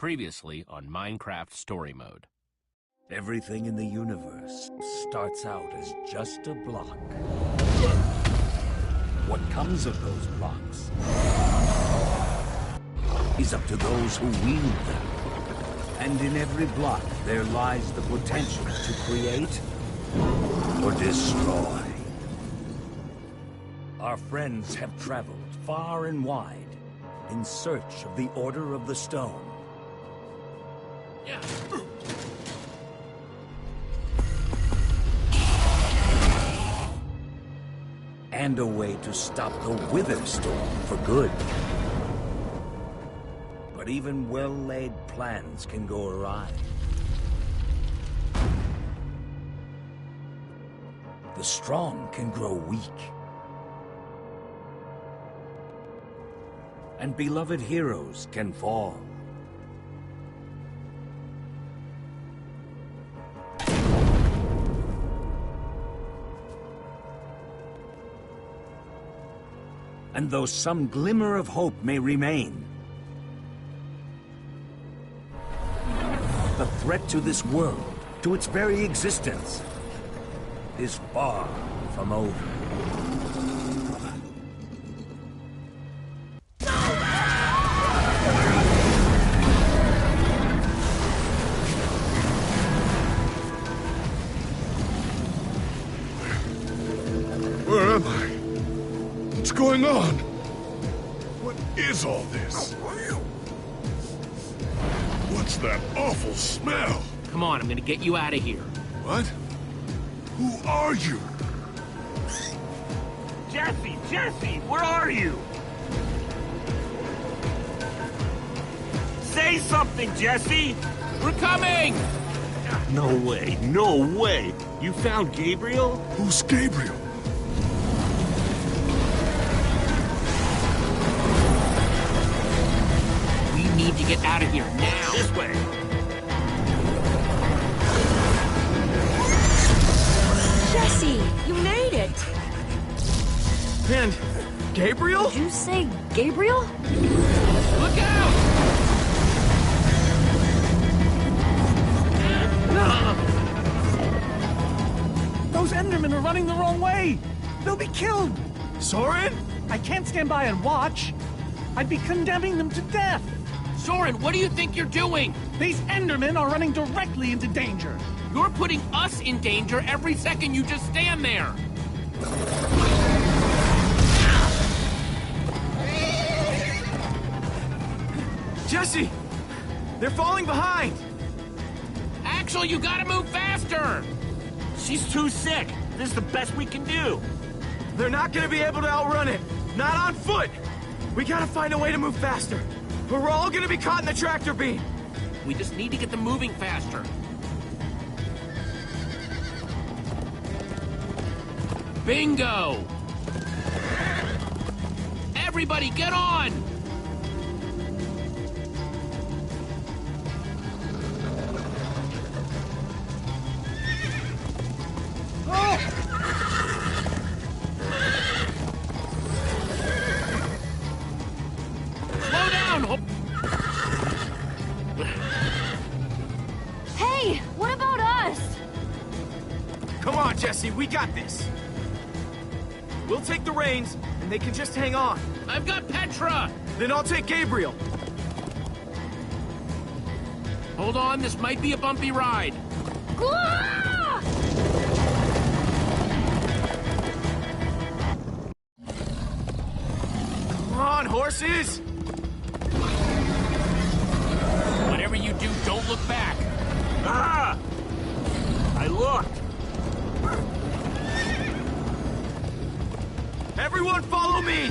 Previously on Minecraft Story Mode. Everything in the universe starts out as just a block. What comes of those blocks is up to those who wield them. And in every block, there lies the potential to create or destroy. Our friends have traveled far and wide in search of the Order of the Stone. Yeah. And a way to stop the Wither Storm for good. But even well-laid plans can go awry. The strong can grow weak. And beloved heroes can fall. And though some glimmer of hope may remain, the threat to this world, to its very existence, is far from over. Where am I? What's going on? What is all this? What's that awful smell? Come on, I'm gonna get you out of here. What? Who are you? Jesse, where are you? Say something, Jesse! We're coming! No way! You found Gabriel? Who's Gabriel? We need to get out of here now. This way! Jesse, you made it! And Gabriel? Did you say Gabriel? Look out! Those Endermen are running the wrong way! They'll be killed! Soren? I can't stand by and watch. I'd be condemning them to death! Soren, what do you think you're doing? These Endermen are running directly into danger! You're putting us in danger every second you just stand there. Jesse! They're falling behind! Axel, you gotta move faster! She's too sick. This is the best we can do. They're not gonna be able to outrun it! Not on foot! We gotta find a way to move faster, or we're all gonna be caught in the tractor beam! We just need to get them moving faster. Bingo! Everybody, get on! Slow down! Hey, what about us? Come on, Jesse, we got this! We'll take the reins, and they can just hang on. I've got Petra! Then I'll take Gabriel. Hold on, this might be a bumpy ride. Ah! Come on, horses! Whatever you do, don't look back. Ah! I looked. Everyone follow me!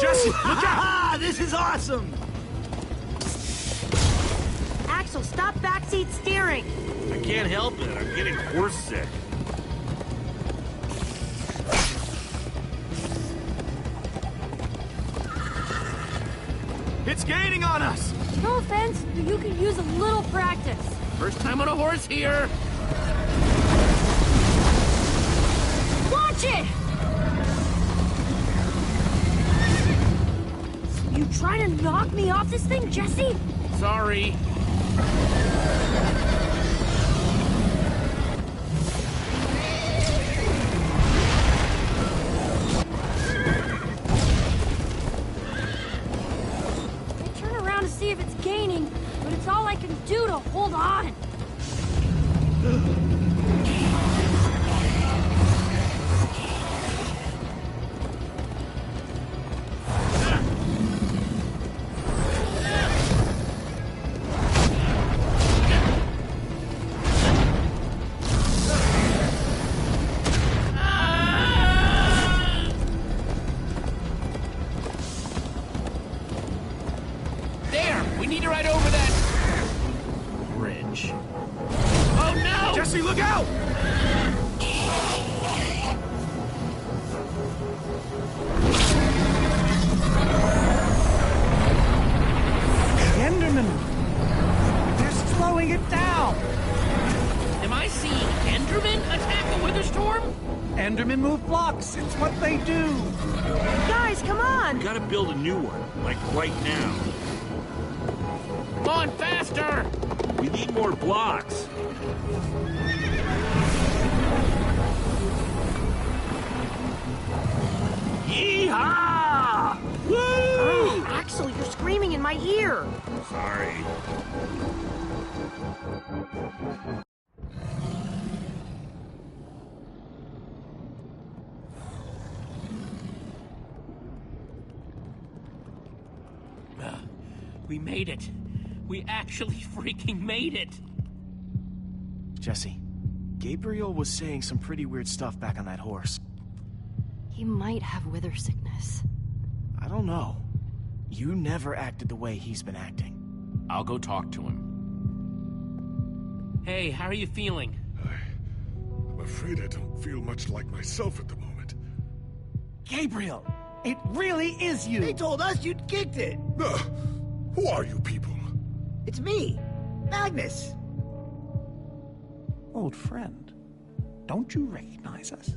Jesse, look out! This is awesome! Axel, stop backseat steering! I can't help it. I'm getting horse sick. It's gaining on us! No offense, but you could use a little practice. First time on a horse here. Watch it! trying to knock me off this thing, Jesse? Sorry. I turn around to see if it's gaining, but it's all I can do to hold on. There! We need to ride over that bridge. Oh no! Jesse, look out! The Endermen! They're slowing it down! Am I seeing Endermen attack the Wither Storm? Endermen move blocks. It's what they do. Guys, come on! We gotta build a new one, like right now. Come on, faster! We need more blocks. Yeehaw! Woo! Axel, you're screaming in my ear. Sorry. We made it. We actually freaking made it. Jesse, Gabriel was saying some pretty weird stuff back on that horse. He might have wither sickness. I don't know. You never acted the way he's been acting. I'll go talk to him. Hey, how are you feeling? I'm afraid I don't feel much like myself at the moment. Gabriel, it really is you. They told us you'd kicked it. Who are you people? It's me, Magnus. Old friend, don't you recognize us?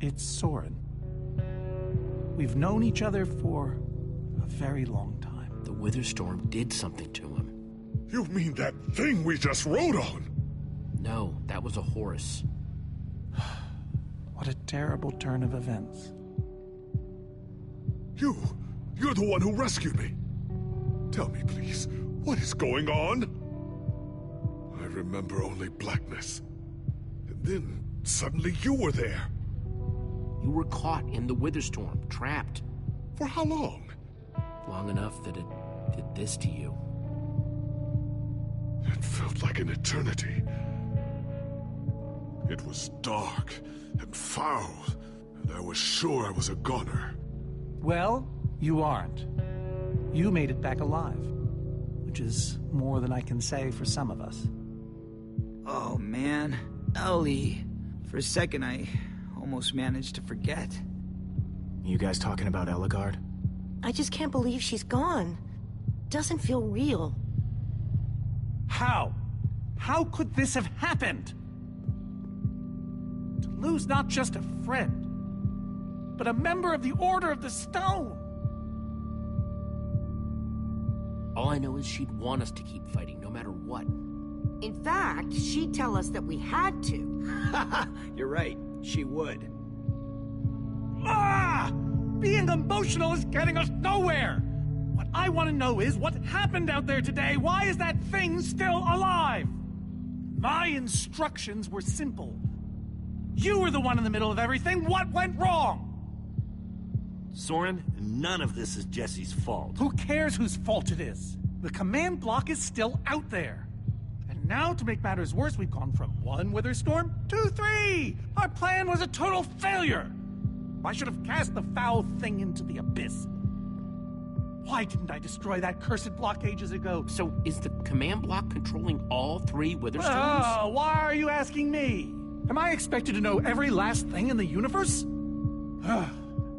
It's Soren. We've known each other for a very long time. The Wither Storm did something to him. You mean that thing we just rode on? No, that was a horse. What a terrible turn of events. You're the one who rescued me. Tell me, please, what is going on? I remember only blackness. And then, suddenly you were there. You were caught in the Wither Storm, trapped. For how long? Long enough that it did this to you. It felt like an eternity. It was dark and foul, and I was sure I was a goner. Well, you aren't. You made it back alive, which is more than I can say for some of us. Oh, man. Ellie. For a second, I almost managed to forget. You guys talking about Ellegard? I just can't believe she's gone. Doesn't feel real. How? How could this have happened? To lose not just a friend, but a member of the Order of the Stone. All I know is she'd want us to keep fighting, no matter what. In fact, she'd tell us that we had to. You're right. She would. Ah! Being emotional is getting us nowhere! What I want to know is what happened out there today? Why is that thing still alive? My instructions were simple. You were the one in the middle of everything. What went wrong? Soren, none of this is Jesse's fault. Who cares whose fault it is? The command block is still out there. And now, to make matters worse, we've gone from 1 Wither Storm to 3! Our plan was a total failure! I should have cast the foul thing into the abyss. Why didn't I destroy that cursed block ages ago? So, is the command block controlling all 3 Wither Storms? Oh, why are you asking me? Am I expected to know every last thing in the universe?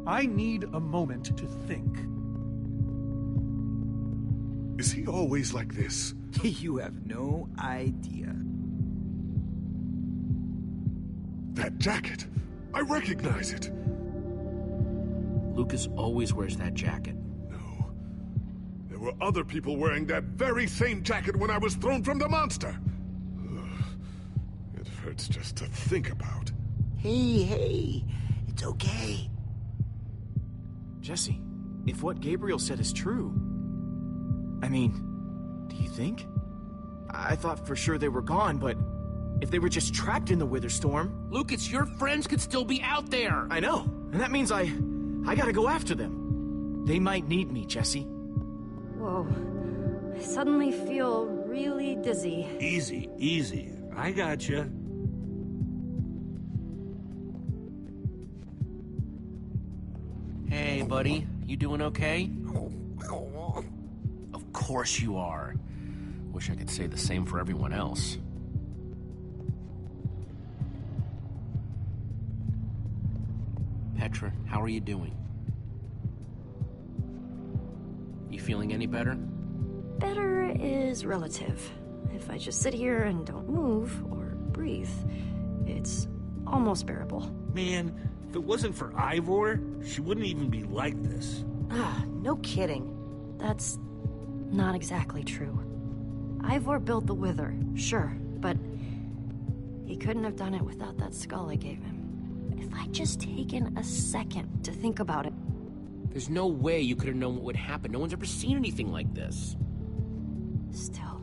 I need a moment to think. Is he always like this? You have no idea. That jacket! I recognize it! Lucas always wears that jacket. No. were other people wearing that very same jacket when I was thrown from the monster. Ugh. It hurts just to think about. Hey, it's okay. Jesse, if what Gabriel said is true... I mean, do you think? I thought for sure they were gone, but if they were just trapped in the Wither Storm... Lucas, your friends could still be out there! I know, and that means I gotta go after them. They might need me, Jesse. Whoa. I suddenly feel really dizzy. Easy, easy. I gotcha. Hey, buddy. You doing okay? Of course you are. Wish I could say the same for everyone else. Petra, how are you doing? You feeling any better? Better is relative. If I just sit here and don't move or breathe, it's almost bearable. Man, if it wasn't for Ivor, she wouldn't even be like this. Ah, no kidding. That's not exactly true. Ivor built the Wither, sure, but he couldn't have done it without that skull I gave him. If I'd just taken a second to think about it. There's no way you could have known what would happen. No one's ever seen anything like this. Still,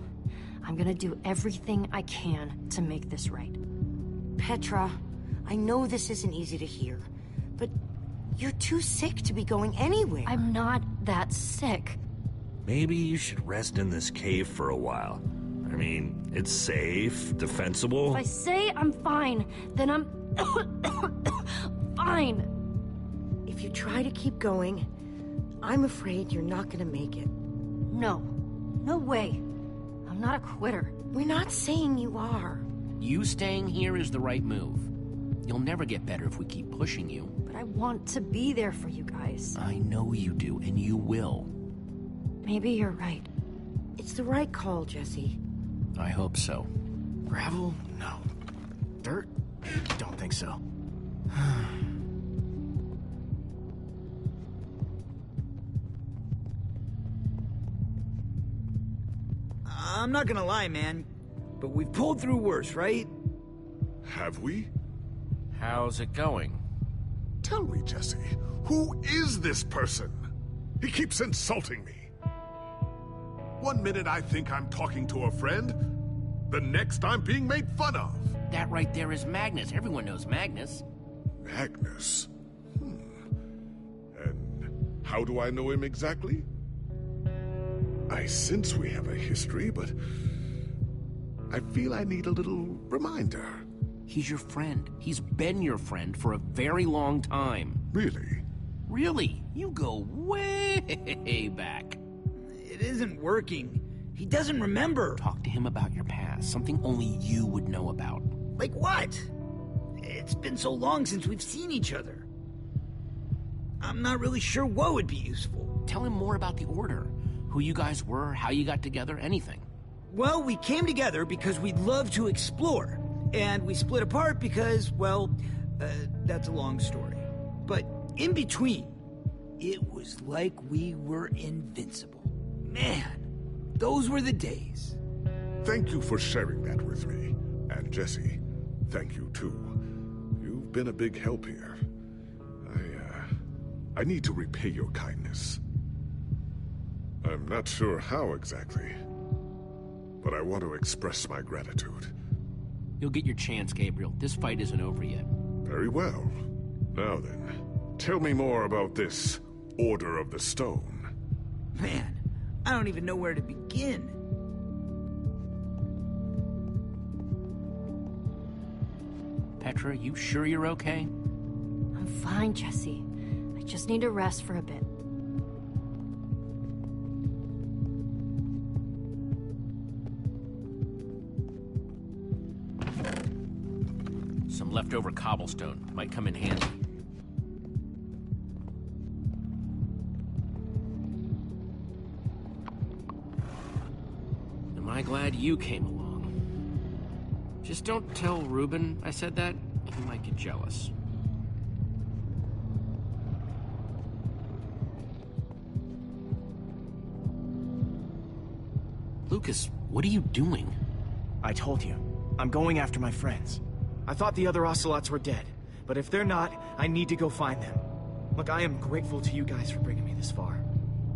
I'm gonna do everything I can to make this right. Petra, I know this isn't easy to hear, but you're too sick to be going anywhere. I'm not that sick. Maybe you should rest in this cave for a while. I mean, it's safe, defensible. If I say I'm fine, then I'm fine. If you try to keep going, I'm afraid you're not gonna make it. No. No way. I'm not a quitter. We're not saying you are. You staying here is the right move. You'll never get better if we keep pushing you. But I want to be there for you guys. I know you do, and you will. Maybe you're right. It's the right call, Jesse. I hope so. Gravel? No. Dirt? Don't think so. I'm not gonna lie, man, but we've pulled through worse, right? Have we? How's it going? Tell me, Jesse, who is this person? He keeps insulting me. One minute I think I'm talking to a friend, the next I'm being made fun of. That right there is Magnus. Everyone knows Magnus. Magnus? And how do I know him exactly? I sense we have a history, but I feel I need a little reminder. He's your friend. He's been your friend for a very long time. Really? Really? You go way back. It isn't working. He doesn't remember. Talk to him about your past. Something only you would know about. Like what? It's been so long since we've seen each other. I'm not really sure what would be useful. Tell him more about the Order. Who you guys were, how you got together, anything. Well, we came together because we'd love to explore. And we split apart because, well, that's a long story. But in between, it was like we were invincible. Man, those were the days. Thank you for sharing that with me. And Jesse, thank you too. You've been a big help here. I need to repay your kindness. I'm not sure how exactly, but I want to express my gratitude. You'll get your chance, Gabriel. This fight isn't over yet. Very well. Now then, tell me more about this Order of the Stone. Man, I don't even know where to begin. Petra, you sure you're okay? I'm fine, Jesse. I just need to rest for a bit. Some leftover cobblestone might come in handy. Am I glad you came along? Just don't tell Reuben I said that. He might get jealous. Lucas, what are you doing? I told you. I'm going after my friends. I thought the other Ocelots were dead, but if they're not, I need to go find them. Look, I am grateful to you guys for bringing me this far,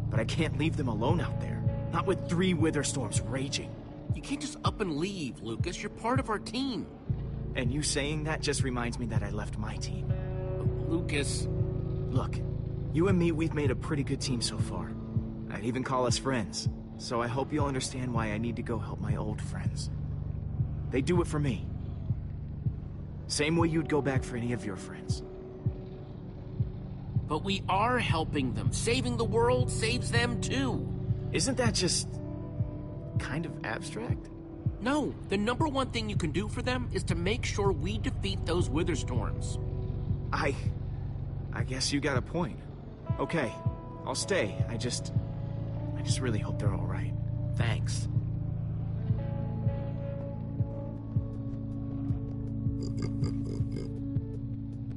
but I can't leave them alone out there. Not with 3 wither storms raging. You can't just up and leave, Lucas. You're part of our team. And you saying that just reminds me that I left my team. Lucas... Look, you and me, we've made a pretty good team so far. I'd even call us friends. So I hope you'll understand why I need to go help my old friends. They do it for me. Same way you'd go back for any of your friends. But we are helping them. Saving the world saves them too. Isn't that just... kind of abstract? No, the #1 thing you can do for them is to make sure we defeat those wither storms. I guess you got a point. Okay, I'll stay. I just really hope they're all right. Thanks.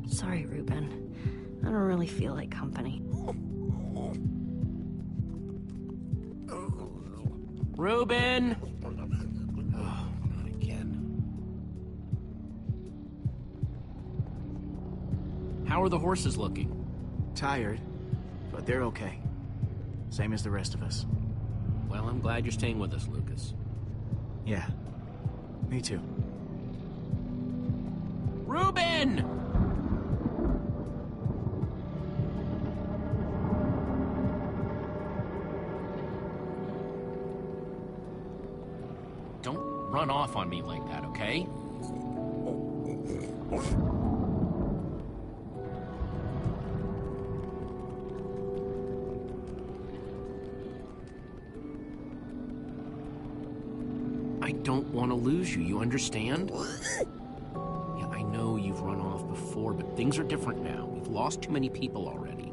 Sorry, Reuben. I don't really feel like company. Reuben! Oh, not again. How are the horses looking? Tired, but they're okay. Same as the rest of us. Well, I'm glad you're staying with us, Lucas. Yeah, me too. Reuben! Don't run off on me like that, okay? I don't want to lose you, you understand? Yeah, I know you've run off before, but things are different now. We've lost too many people already.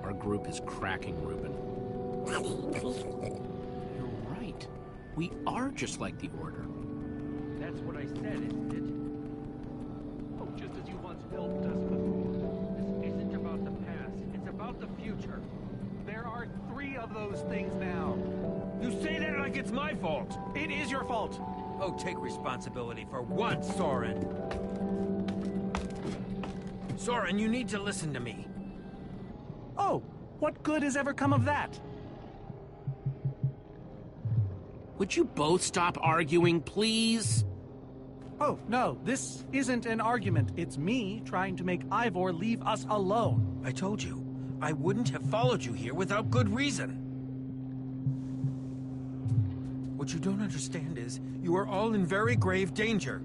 Our group is cracking, Reuben. You're right. We are just like the Order. That's what I said, isn't it? Oh, just as you once helped us before. This isn't about the past, it's about the future. There are 3 of those things now. You say that like it's my fault! It is your fault. Oh, take responsibility for once, Soren. Soren, you need to listen to me. Oh, what good has ever come of that? Would you both stop arguing, please? Oh, no, this isn't an argument. It's me trying to make Ivor leave us alone. I told you, I wouldn't have followed you here without good reason. What you don't understand is, you are all in very grave danger.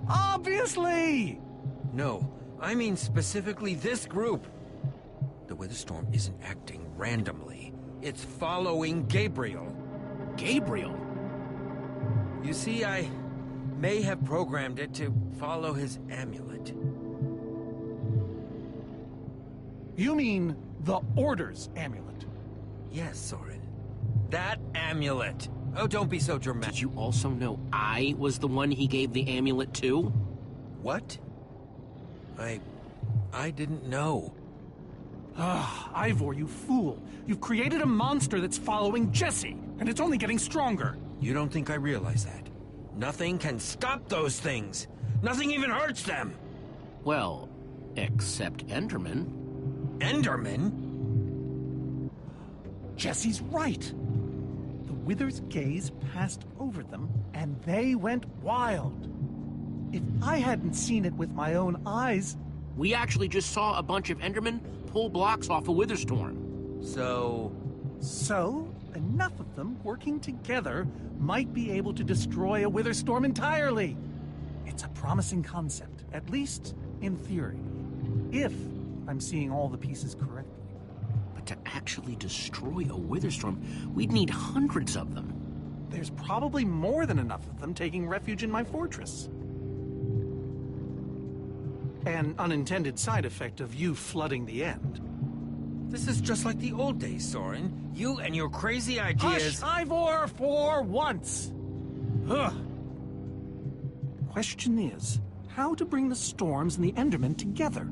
Obviously! No, I mean specifically this group. The Witherstorm isn't acting randomly. It's following Gabriel. Gabriel? You see, I may have programmed it to follow his amulet. You mean the Order's amulet? Yes, Soren. That amulet. Oh, don't be so dramatic. Did you also know I was the one he gave the amulet to? What? I didn't know. Ah, Ivor, you fool. You've created a monster that's following Jesse, and it's only getting stronger. You don't think I realize that? Nothing can stop those things. Nothing even hurts them. Well, except Enderman. Enderman? Jesse's right. The Wither's gaze passed over them, and they went wild. If I hadn't seen it with my own eyes... We actually just saw a bunch of Endermen pull blocks off a Witherstorm. So, enough of them working together might be able to destroy a Witherstorm entirely. It's a promising concept, at least in theory, if I'm seeing all the pieces correctly. But to actually destroy a Witherstorm, we'd need hundreds of them. There's probably more than enough of them taking refuge in my fortress. An unintended side effect of you flooding the end. this is just like the old days, Soren. You and your crazy ideas... Hush, Ivor, for once! Ugh. Question is, how to bring the storms and the Endermen together.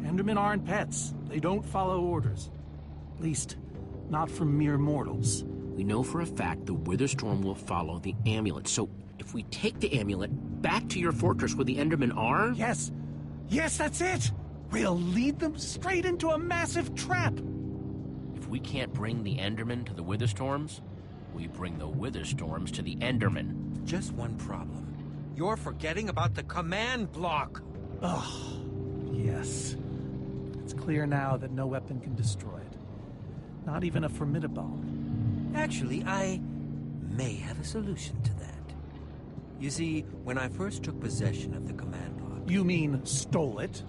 Endermen aren't pets. They don't follow orders. At least, not from mere mortals. We know for a fact the Witherstorm will follow the amulet, so if we take the amulet back to your fortress where the Endermen are... Yes! Yes, that's it! We'll lead them straight into a massive trap! If we can't bring the Endermen to the Witherstorms, we bring the Witherstorms to the Endermen. Just one problem. You're forgetting about the command block! Oh, yes. It's clear now that no weapon can destroy it. Not even a formidable. Actually, I may have a solution to that. You see, when I first took possession of the command block... You mean stole it?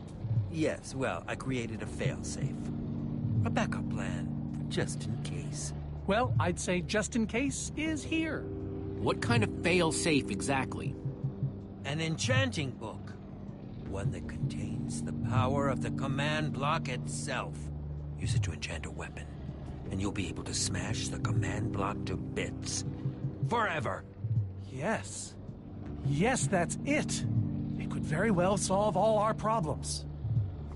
Yes, well, I created a failsafe. A backup plan, for just in case. Well, I'd say just in case is here. What kind of fail-safe exactly? An enchanting book. One that contains the power of the command block itself. Use it to enchant a weapon, and you'll be able to smash the command block to bits. Forever! Yes. Yes, that's it. It could very well solve all our problems.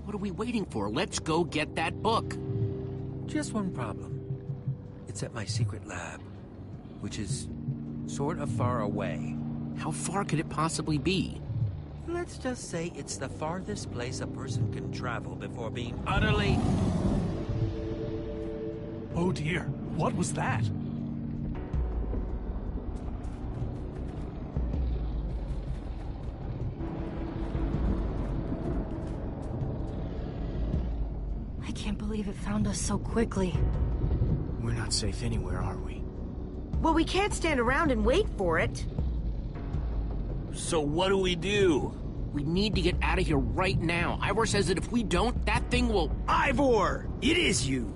What are we waiting for? Let's go get that book. Just one problem. It's at my secret lab, which is sort of far away. How far could it possibly be? Let's just say it's the farthest place a person can travel before being utterly... Oh dear, what was that? I can't believe it found us so quickly. We're not safe anywhere, are we? Well, we can't stand around and wait for it. So what do we do? We need to get out of here right now. Ivor says that if we don't, that thing will... Ivor! It is you!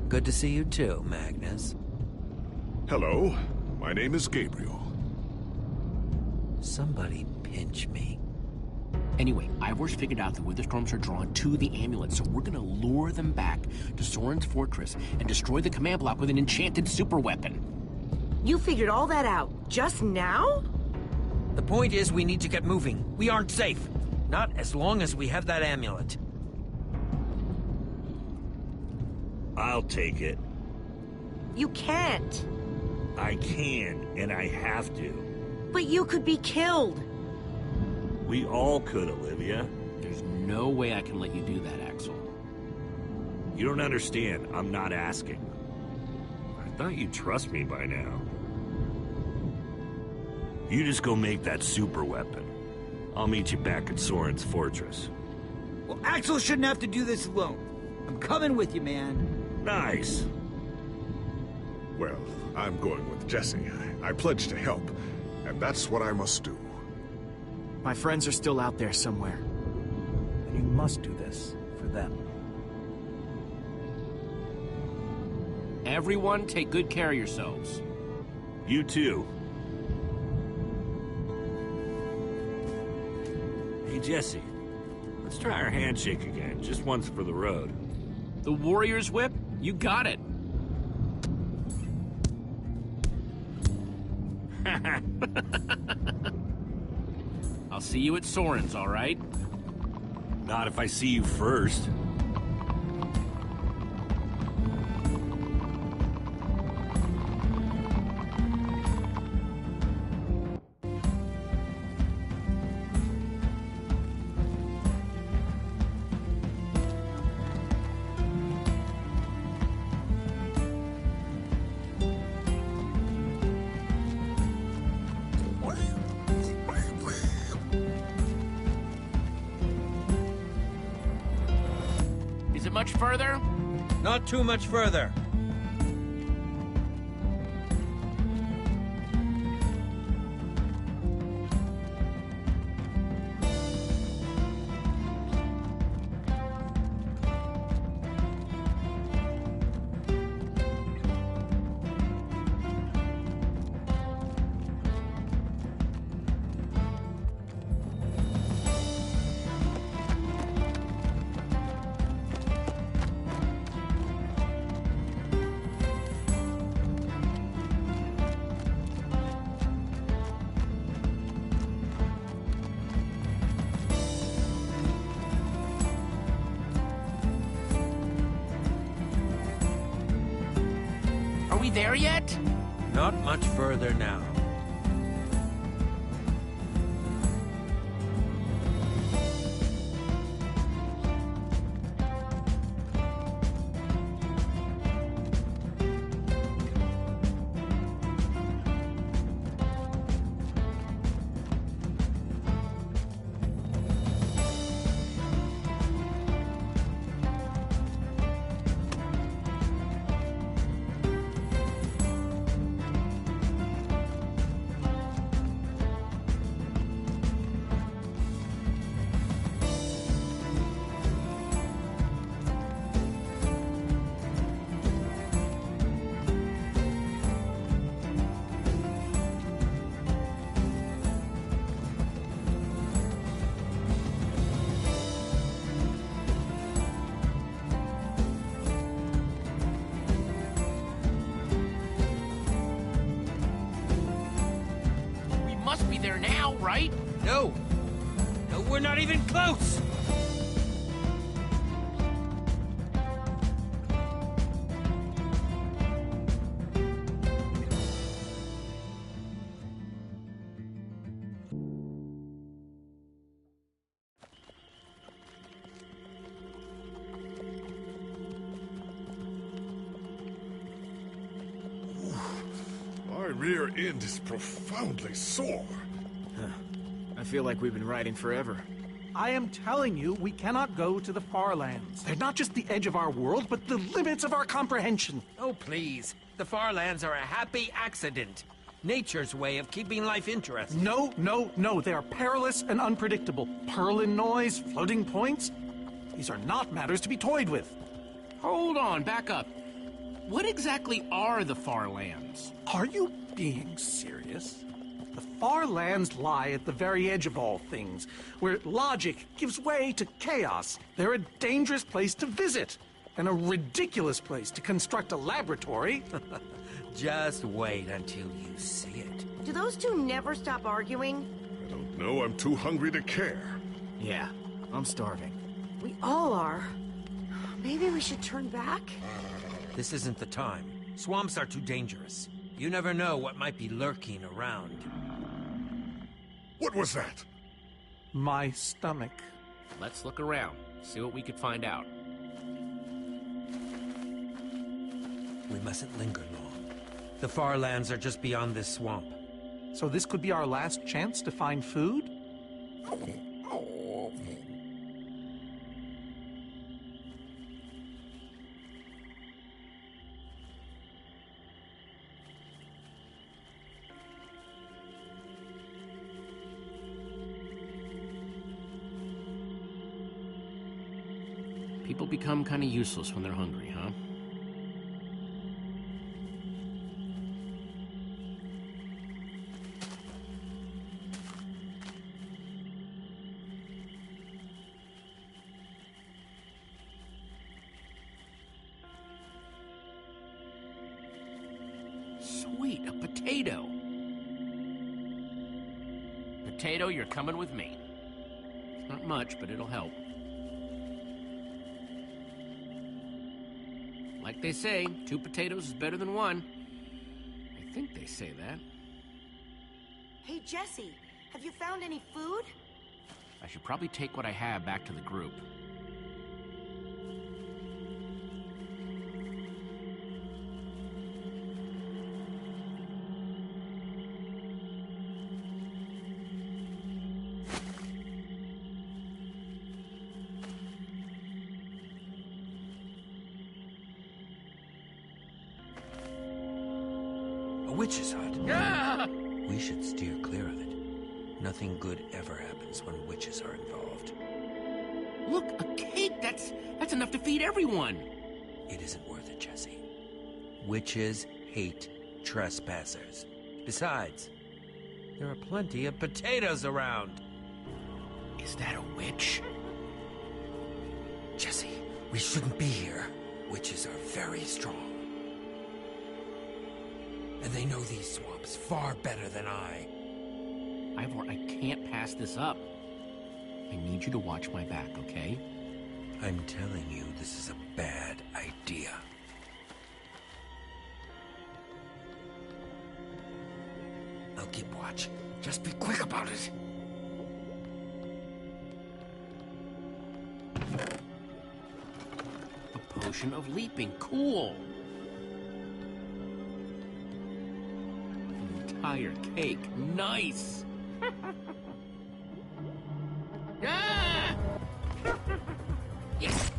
Good to see you too, Magnus. Hello, my name is Gabriel. Somebody pinch me. Anyway, Ivor's figured out the Witherstorms are drawn to the amulet, so we're gonna lure them back to Soren's fortress and destroy the command block with an enchanted superweapon. You figured all that out just now? The point is, we need to get moving. We aren't safe. Not as long as we have that amulet. I'll take it. You can't. I can, and I have to. But you could be killed. We all could, Olivia. There's no way I can let you do that, Axel. You don't understand. I'm not asking. I thought you'd trust me by now. You just go make that super weapon. I'll meet you back at Soren's fortress. Well, Axel shouldn't have to do this alone. I'm coming with you, man. Nice. Well, I'm going with Jesse. I pledged to help, and that's what I must do. My friends are still out there somewhere. And you must do this for them. Everyone, take good care of yourselves. You too. Hey, Jesse. Let's try our handshake again, just once for the road. The Warrior's Whip? You got it. I'll see you at Soren's, all right? Not if I see you first. Is it much further? Not too much further. there yet? Not much further now. Must be there now, right? No! No, we're not even close! My rear end is profoundly sore. I feel like we've been riding forever. I am telling you, we cannot go to the far lands. They're not just the edge of our world, but the limits of our comprehension. Oh, please. The far lands are a happy accident. Nature's way of keeping life interesting. No, no, no. They are perilous and unpredictable. Purlin noise, floating points. These are not matters to be toyed with. Hold on, back up. What exactly are the far lands? Are you being serious? The far lands lie at the very edge of all things, where logic gives way to chaos. They're a dangerous place to visit, and a ridiculous place to construct a laboratory. Just wait until you see it. Do those two never stop arguing? I don't know. I'm too hungry to care. Yeah, I'm starving. We all are. Maybe we should turn back? This isn't the time. Swamps are too dangerous. You never know what might be lurking around. What was that? My stomach. Let's look around, see what we could find out. We mustn't linger long. The far lands are just beyond this swamp. So this could be our last chance to find food? People become kind of useless when they're hungry, huh? Sweet, a potato. Potato, you're coming with me. It's not much, but it'll help. Like they say, 2 potatoes is better than 1. I think they say that. Hey, Jesse, have you found any food? I should probably take what I have back to the group. Witch's hut. Ah! We should steer clear of it. Nothing good ever happens when witches are involved. Look, a cake! That's enough to feed everyone! It isn't worth it, Jesse. Witches hate trespassers. Besides, there are plenty of potatoes around. Is that a witch? Jesse, we shouldn't be here. Witches are very strong. And they know these swamps far better than I. Ivor, I can't pass this up. I need you to watch my back, okay? I'm telling you, this is a bad idea. I'll keep watch. Just be quick about it. A potion of leaping. Cool. An entire cake. Nice. Ah! Yes.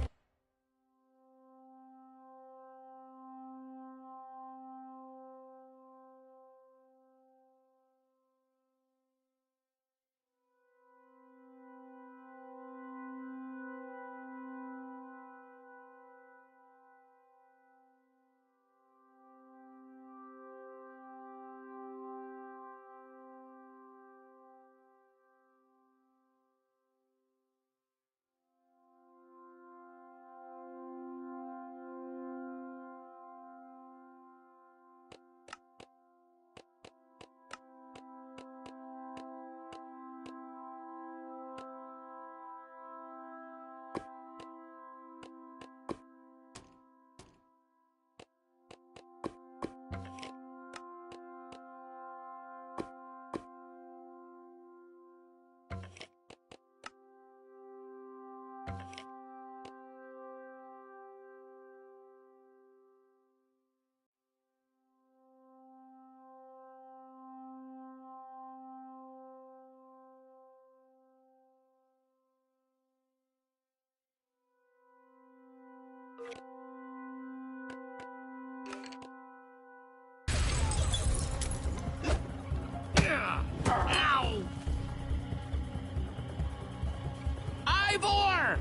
Ow! Ivor!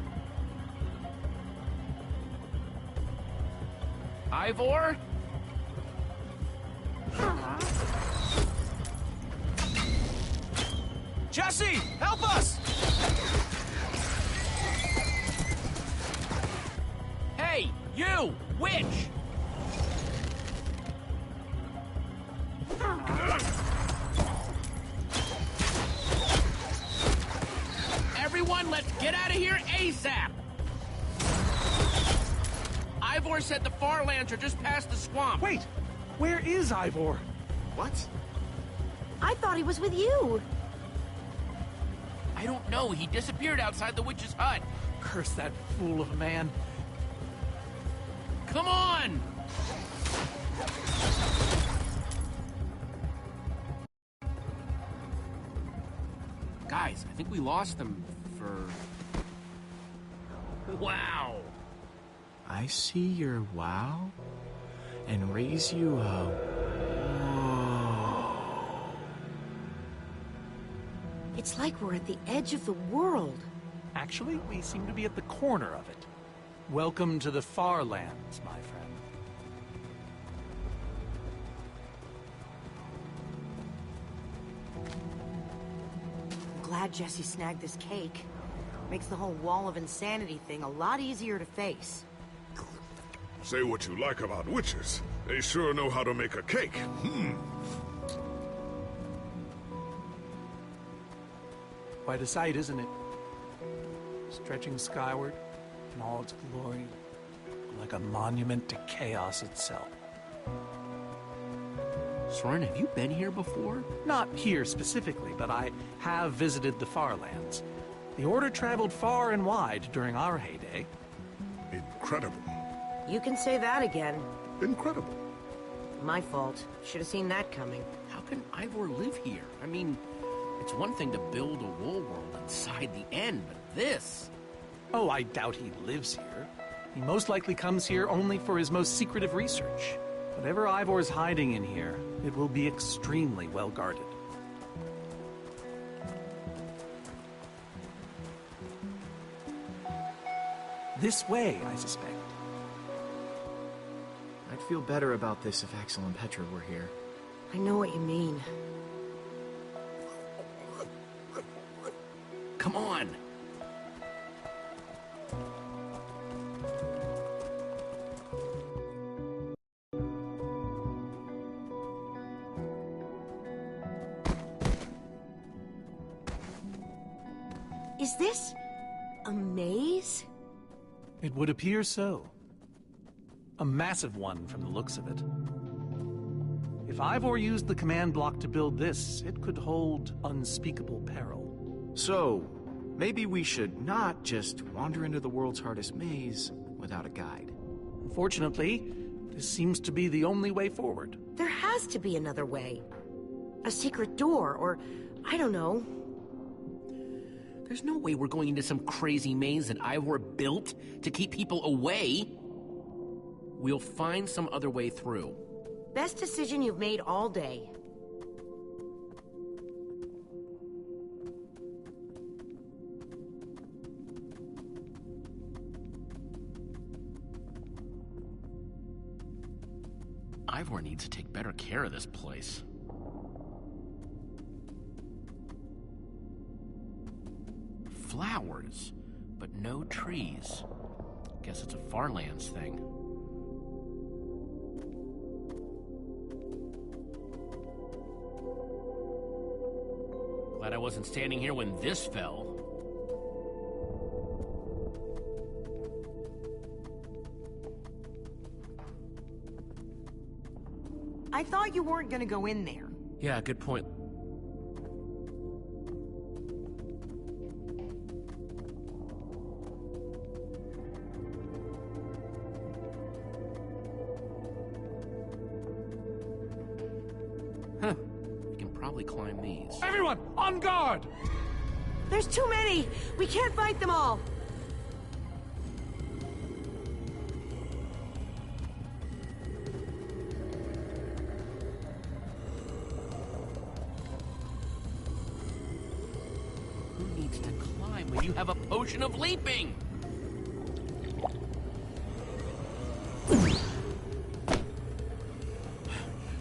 Ivor? Jesse, help us! Hey, you! Witch! Everyone, let's get out of here ASAP! Ivor said the Farlands are just past the swamp. Wait! Where is Ivor? What? I thought he was with you. I don't know. He disappeared outside the witch's hut. Curse that fool of a man. Come on! Guys, I think we lost them for... Wow! I see your wow and raise you a whoa. It's like we're at the edge of the world. Actually, we seem to be at the corner of it. Welcome to the Farlands, my friend. I'm glad Jesse snagged this cake. Makes the whole wall of insanity thing a lot easier to face. Say what you like about witches. They sure know how to make a cake. Quite a sight, isn't it? Stretching skyward in all its glory, like a monument to chaos itself. Soren, have you been here before? Not here specifically, but I have visited the Farlands. The Order traveled far and wide during our heyday. Incredible. You can say that again. Incredible. My fault. Should have seen that coming. How can Ivor live here? I mean, it's one thing to build a wool world inside the end, but this... Oh, I doubt he lives here. He most likely comes here only for his most secretive research. Whatever Ivor's hiding in here, it will be extremely well guarded. This way, I suspect. I'd feel better about this if Axel and Petra were here. I know what you mean. Come on! Is this a maze? It would appear so. A massive one from the looks of it. If Ivor used the command block to build this, it could hold unspeakable peril. So, maybe we should not just wander into the world's hardest maze without a guide. Unfortunately, this seems to be the only way forward. There has to be another way. A secret door, or I don't know. There's no way we're going into some crazy maze that Ivor built to keep people away. We'll find some other way through. Best decision you've made all day. Ivor needs to take better care of this place. Flowers, but no trees. Guess it's a Farlands thing. Glad I wasn't standing here when this fell. I thought you weren't gonna go in there. Yeah, good point. Huh. We can probably climb these. Everyone, on guard! There's too many! We can't fight them all! Who needs to climb when you have a potion of leaping?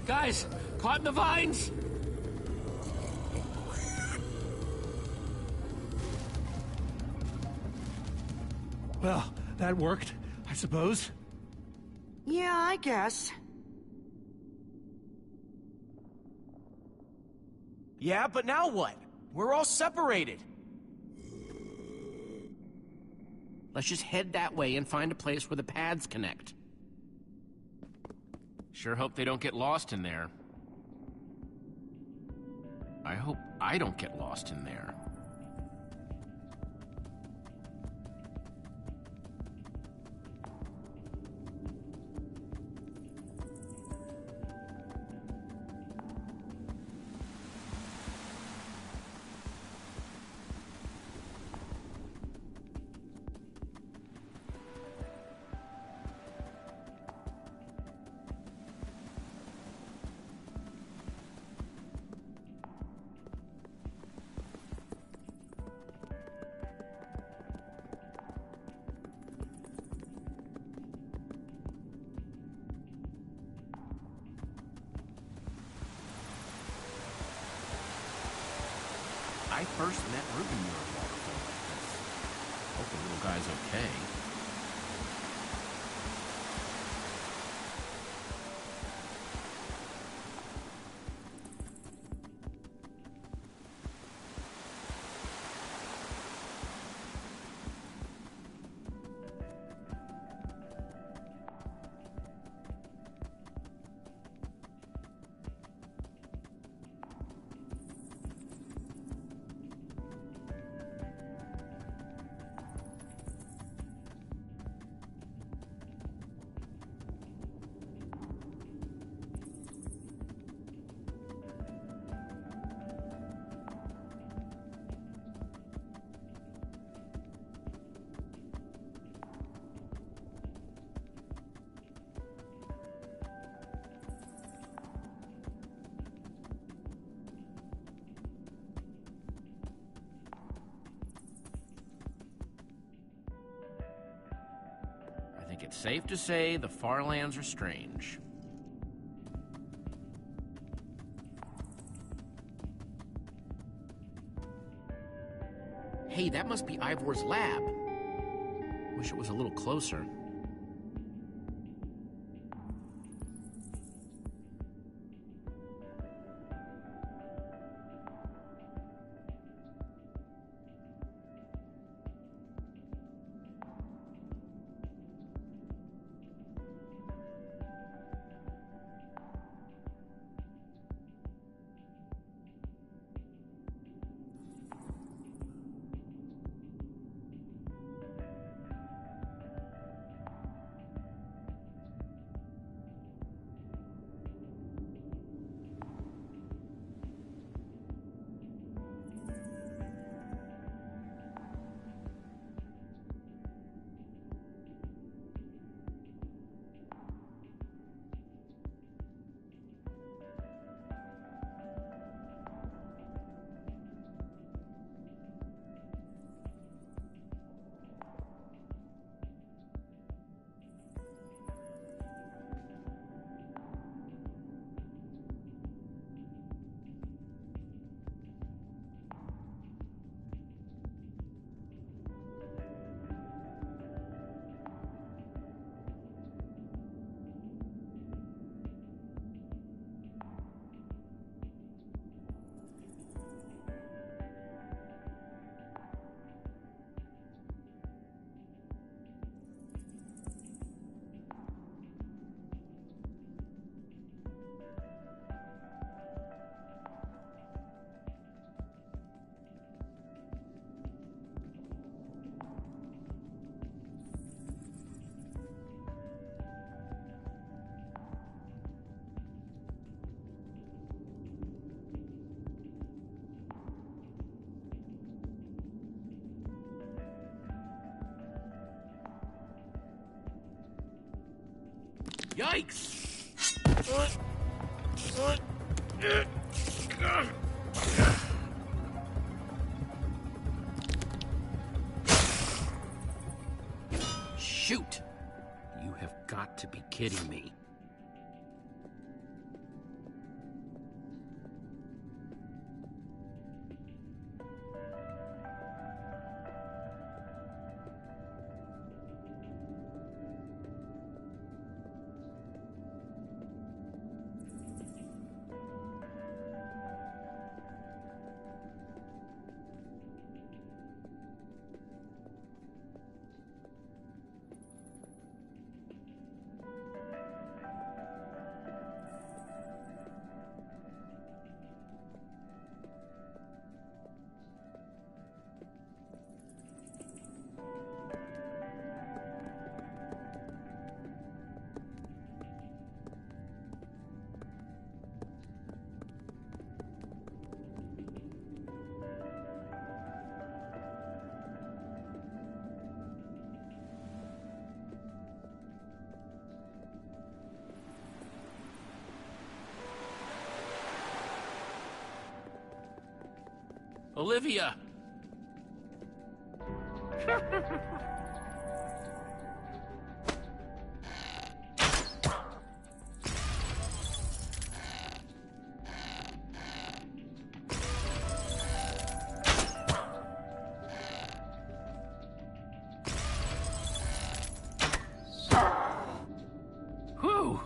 Guys, caught in the vines! Well, that worked, I suppose. Yeah, I guess. Yeah, but now what? We're all separated. Let's just head that way and find a place where the paths connect. Sure hope they don't get lost in there. I hope I don't get lost in there. I first met Ruben near a waterfall like this. Hope the little guy's okay. I think it's safe to say the Farlands are strange. Hey, that must be Ivor's lab. Wish it was a little closer. Yikes! Shoot! You have got to be kidding me. Olivia! Whew!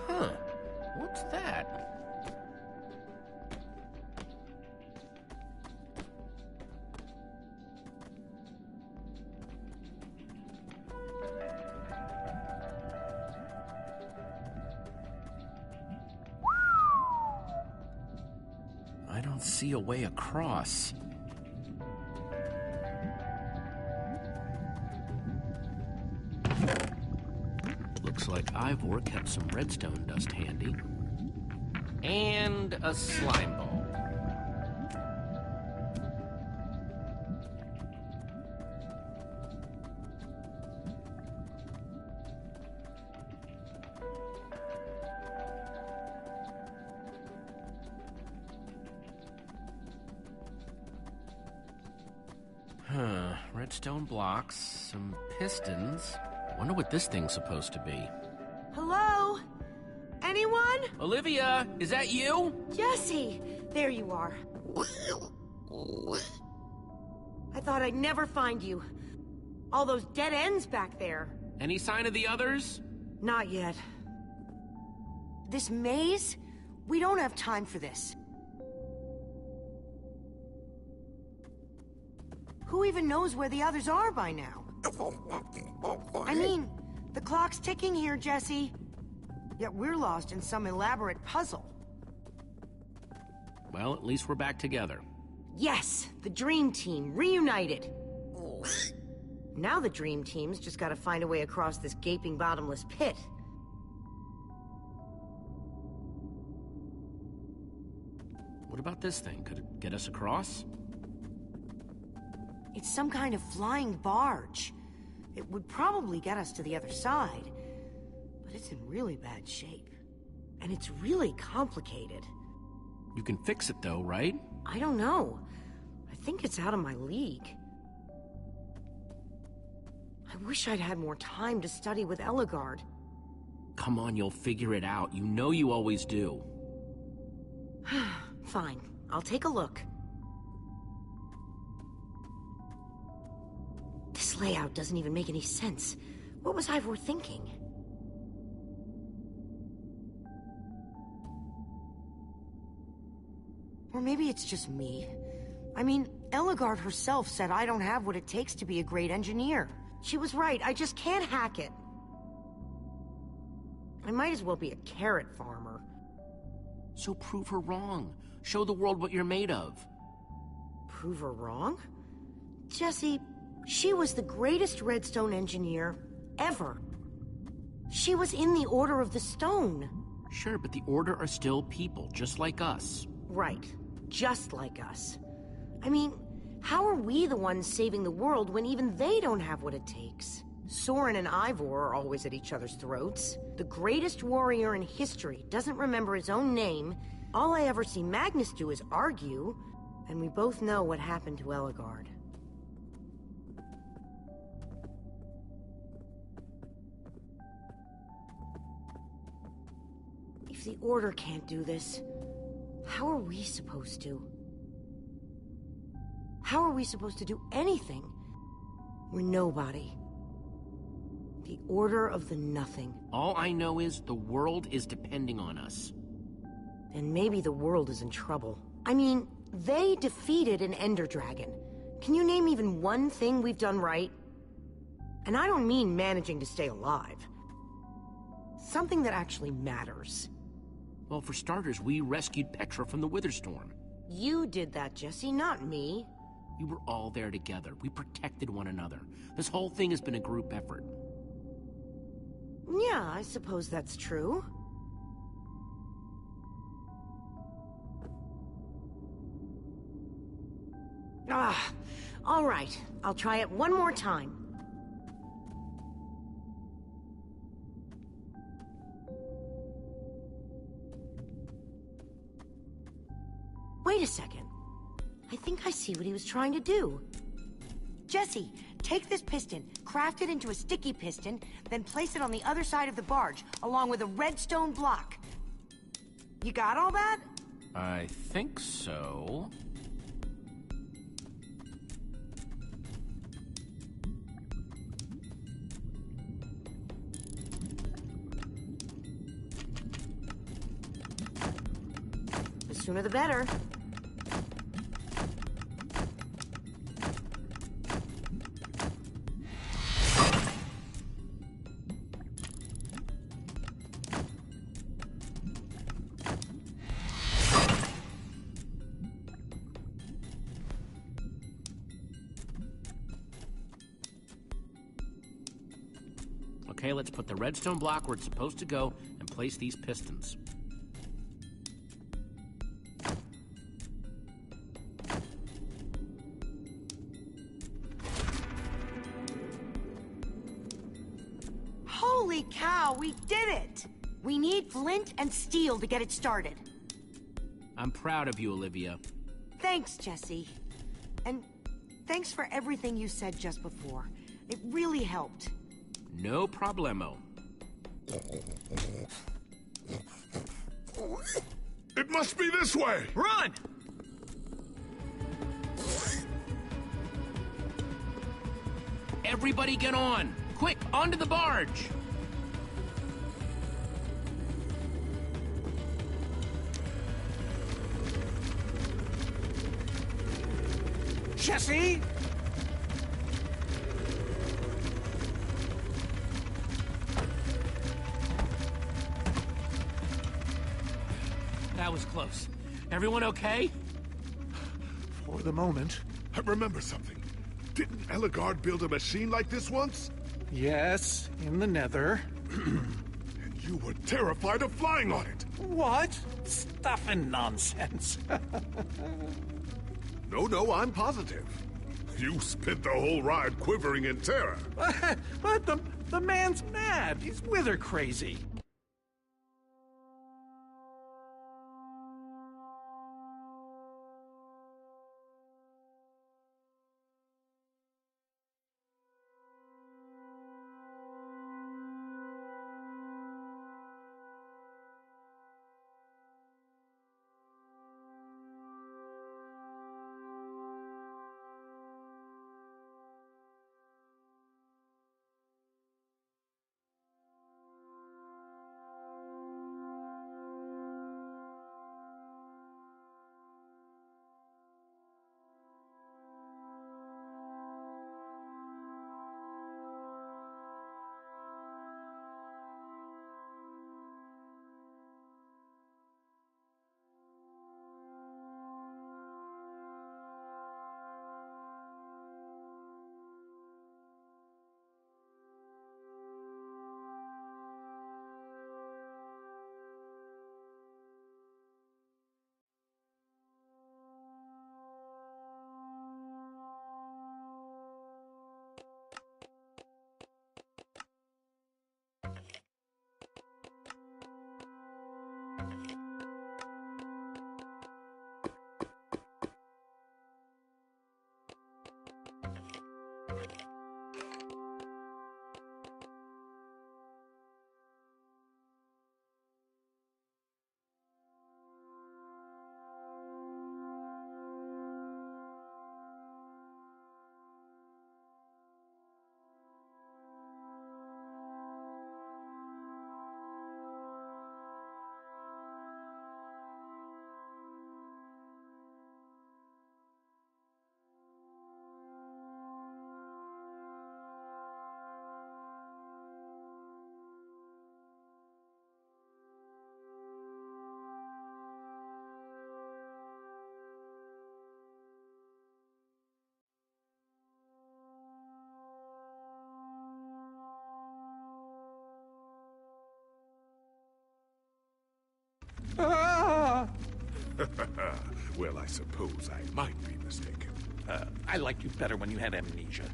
Huh. What's that? I don't see a way across. Looks like Ivor kept some redstone dust handy. And a slime ball. Huh, redstone blocks, some pistons. Wonder what this thing's supposed to be. Hello? Anyone? Olivia, is that you? Jesse! There you are. I thought I'd never find you. All those dead ends back there. Any sign of the others? Not yet. This maze? We don't have time for this. Who even knows where the others are by now? I mean, the clock's ticking here, Jesse. Yet we're lost in some elaborate puzzle. Well, at least we're back together. Yes, the Dream Team, reunited. Now the Dream Team's just gotta find a way across this gaping bottomless pit. What about this thing? Could it get us across? It's some kind of flying barge. It would probably get us to the other side. But it's in really bad shape. And it's really complicated. You can fix it though, right? I don't know. I think it's out of my league. I wish I'd had more time to study with Ello. Come on, you'll figure it out. You know you always do. Fine. I'll take a look. This layout doesn't even make any sense. What was Ivor thinking? Or maybe it's just me. I mean, Ellegard herself said I don't have what it takes to be a great engineer. She was right, I just can't hack it. I might as well be a carrot farmer. So prove her wrong. Show the world what you're made of. Prove her wrong? Jesse, she was the greatest redstone engineer ever. She was in the Order of the Stone. Sure, but the Order are still people, just like us. Right. Just like us. I mean, how are we the ones saving the world when even they don't have what it takes? Soren and Ivor are always at each other's throats. The greatest warrior in history doesn't remember his own name. All I ever see Magnus do is argue. And we both know what happened to Ellegard. If the Order can't do this, how are we supposed to? How are we supposed to do anything? We're nobody. The Order of the Nothing. All I know is the world is depending on us. And maybe the world is in trouble. I mean, they defeated an Ender Dragon. Can you name even one thing we've done right? And I don't mean managing to stay alive. Something that actually matters. Well, for starters, we rescued Petra from the Witherstorm. You did that, Jesse, not me. We were all there together. We protected one another. This whole thing has been a group effort. Yeah, I suppose that's true. All right. I'll try it one more time. Wait a second. I think I see what he was trying to do. Jesse, take this piston, craft it into a sticky piston, then place it on the other side of the barge, along with a redstone block. You got all that? I think so. The sooner the better. Okay, let's put the redstone block where it's supposed to go and place these pistons. Holy cow, we did it! We need flint and steel to get it started. I'm proud of you, Olivia. Thanks, Jesse. And thanks for everything you said just before. It really helped. No problemo. It must be this way! Run! Everybody get on! Quick, onto the barge! Jesse? That was close. Everyone okay? For the moment. I remember something. Didn't Ellegard build a machine like this once? Yes, in the nether. And you were terrified of flying on it. What? Stuff and nonsense. No, I'm positive. You spent the whole ride quivering in terror. But the man's mad. He's wither crazy. Well, I suppose I might be mistaken. I liked you better when you had amnesia.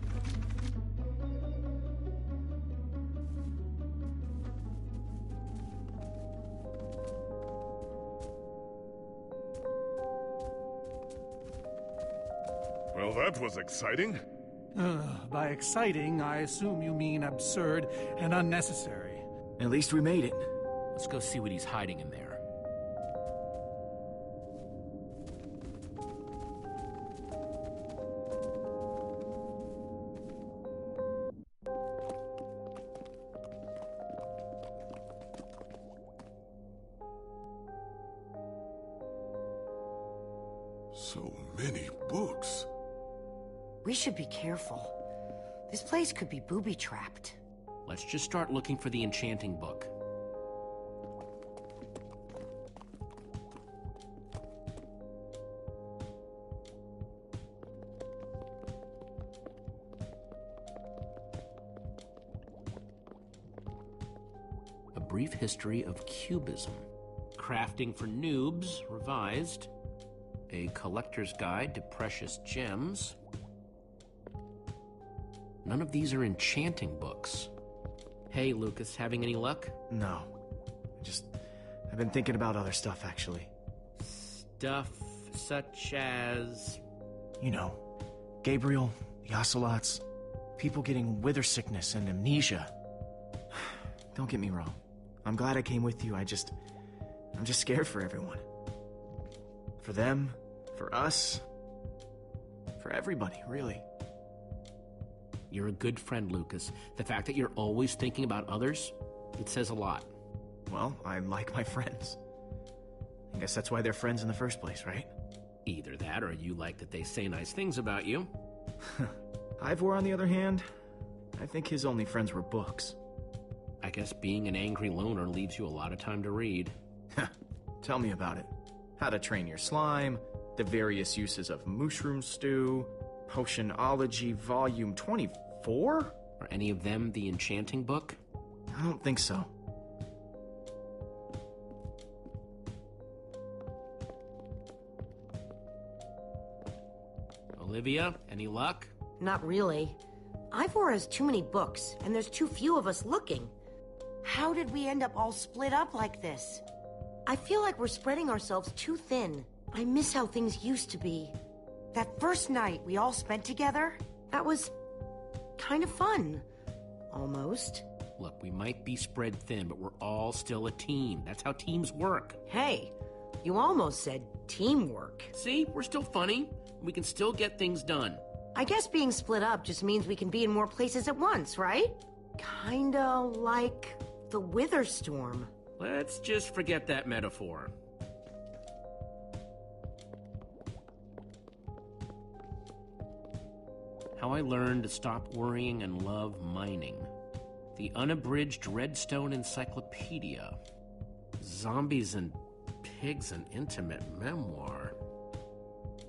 Well, that was exciting. By exciting, I assume you mean absurd and unnecessary. At least we made it. Let's go see what he's hiding in there. So many books. We should be careful. This place could be booby-trapped. Let's just start looking for the enchanting book. A Brief History of Cubism. Crafting for Noobs, revised. A Collector's Guide to Precious Gems. None of these are enchanting books. Hey, Lucas, having any luck? No. I've been thinking about other stuff, actually. Stuff such as... You know, Gabriel, the Ocelots, people getting wither sickness and amnesia. Don't get me wrong. I'm glad I came with you. I'm just scared for everyone. For them, for us, for everybody, really. You're a good friend, Lucas. The fact that you're always thinking about others, it says a lot. Well, I like my friends. I guess that's why they're friends in the first place, right? Either that, or you like that they say nice things about you. Ivor, on the other hand, I think his only friends were books. I guess being an angry loner leaves you a lot of time to read. Tell me about it. How to Train Your Slime, the various uses of mushroom stew, Potionology Volume 24? Are any of them the enchanting book? I don't think so. Olivia, any luck? Not really. Ivor has too many books, and there's too few of us looking. How did we end up all split up like this? I feel like we're spreading ourselves too thin. I miss how things used to be. That first night we all spent together, that was kind of fun. Almost. Look, we might be spread thin, but we're all still a team. That's how teams work. Hey, you almost said teamwork. See, we're still funny. We can still get things done. I guess being split up just means we can be in more places at once, right? Kinda like the Wither Storm. Let's just forget that metaphor. How I Learned to Stop Worrying and Love Mining. The Unabridged Redstone Encyclopedia. Zombies and Pigs, an Intimate Memoir.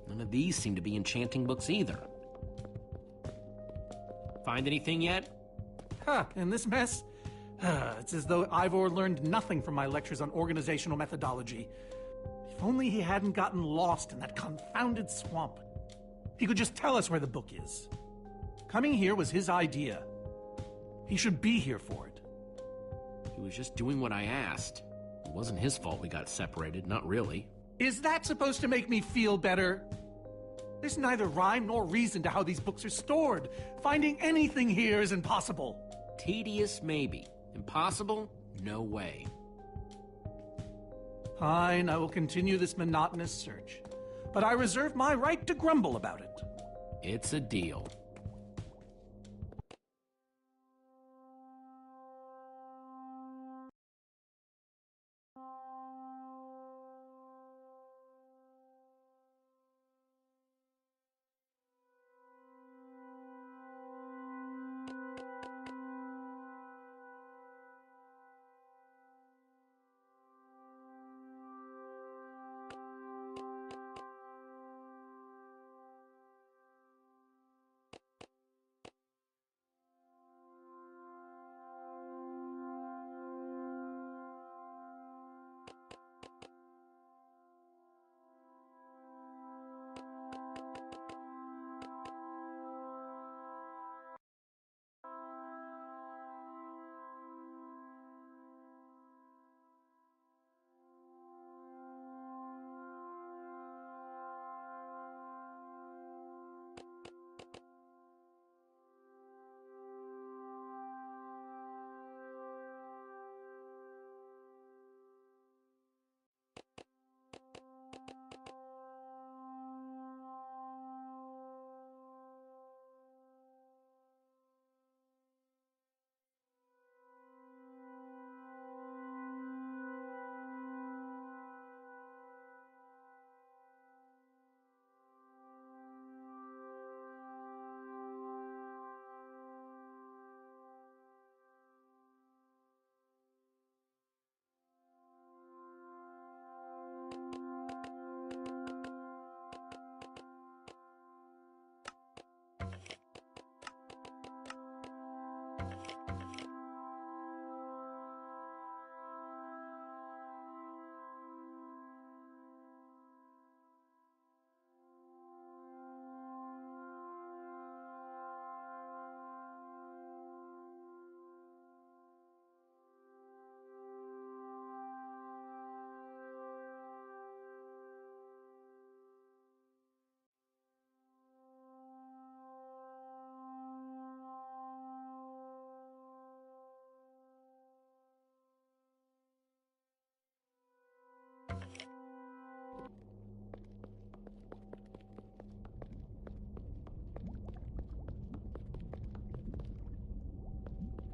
None of these seem to be enchanting books either. Find anything yet? In this mess? It's as though Ivor learned nothing from my lectures on organizational methodology. If only he hadn't gotten lost in that confounded swamp. He could just tell us where the book is. Coming here was his idea. He should be here for it. He was just doing what I asked. It wasn't his fault we got separated, not really. Is that supposed to make me feel better? There's neither rhyme nor reason to how these books are stored. Finding anything here is impossible. Tedious, maybe. Impossible? No way. Fine, I will continue this monotonous search. But I reserve my right to grumble about it. It's a deal.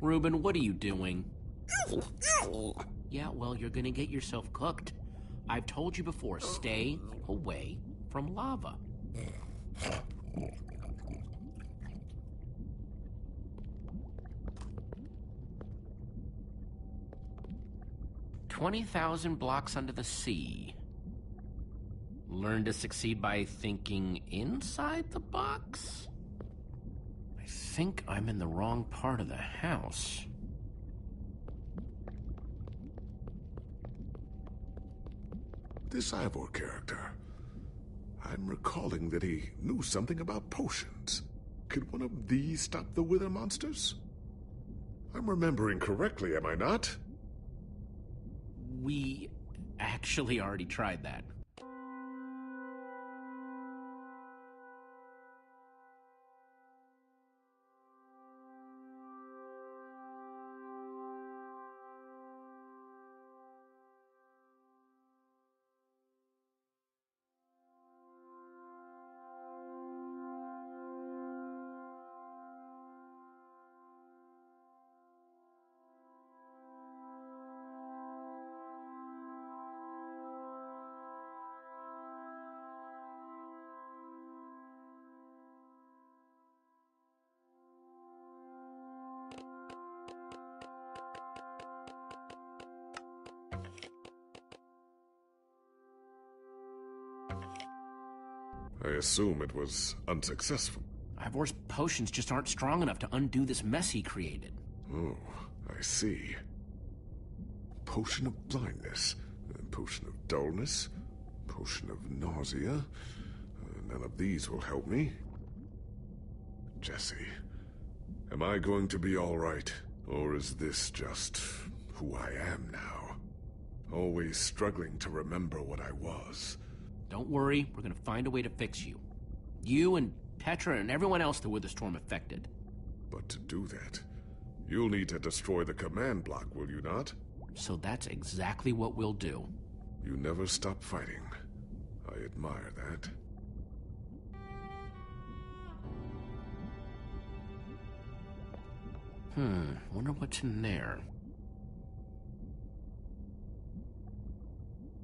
Reuben, what are you doing? Yeah, well, you're gonna get yourself cooked. I've told you before, stay away from lava. 20,000 blocks under the sea. Learn to succeed by thinking inside the box? I think I'm in the wrong part of the house. This Ivor character. I'm recalling that he knew something about potions. Could one of these stop the wither monsters? I'm remembering correctly, am I not? We actually already tried that. I assume it was unsuccessful. Ivor's potions just aren't strong enough to undo this mess he created. Oh, I see. Potion of blindness, potion of dullness, potion of nausea. None of these will help me. Jesse, am I going to be all right? Or is this just who I am now? Always struggling to remember what I was. Don't worry, we're gonna find a way to fix you. You and Petra and everyone else that the storm affected. But to do that, you'll need to destroy the command block, will you not? So that's exactly what we'll do. You never stop fighting. I admire that. Wonder what's in there.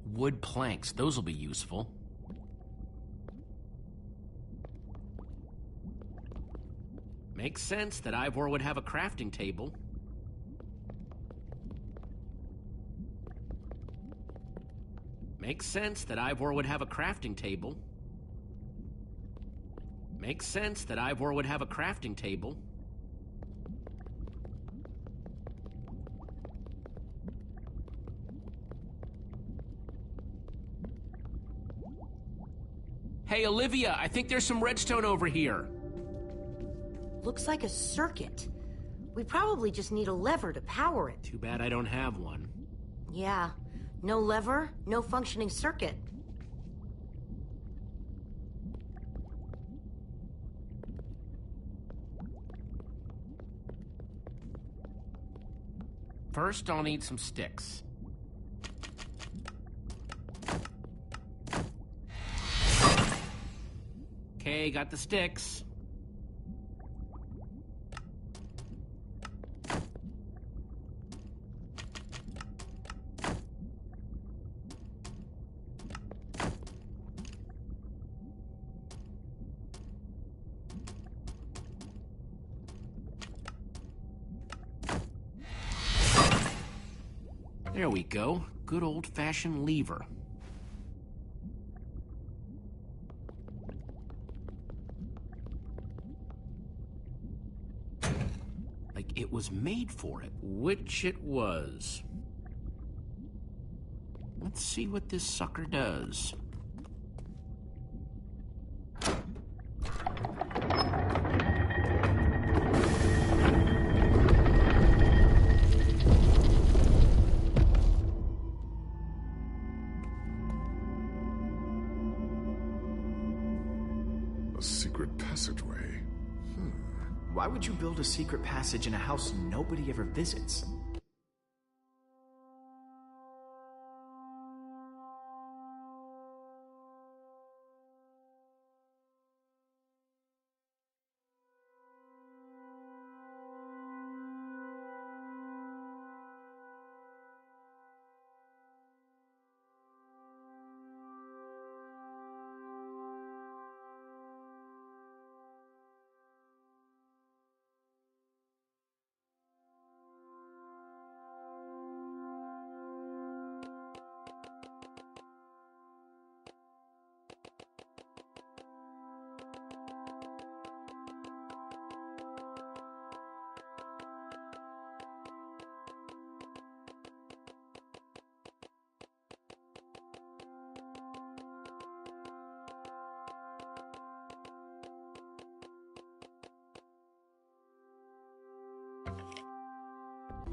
Wood planks, those will be useful. Makes sense that Ivor would have a crafting table. Makes sense that Ivor would have a crafting table. Makes sense that Ivor would have a crafting table. Hey, Olivia, I think there's some redstone over here. Looks like a circuit. We probably just need a lever to power it. Too bad I don't have one. Yeah. No lever, no functioning circuit. First, I'll need some sticks. Okay, got the sticks. There we go. Good old-fashioned lever. Like it was made for it, which it was. Let's see what this sucker does. A secret passageway. Why would you build a secret passage in a house nobody ever visits?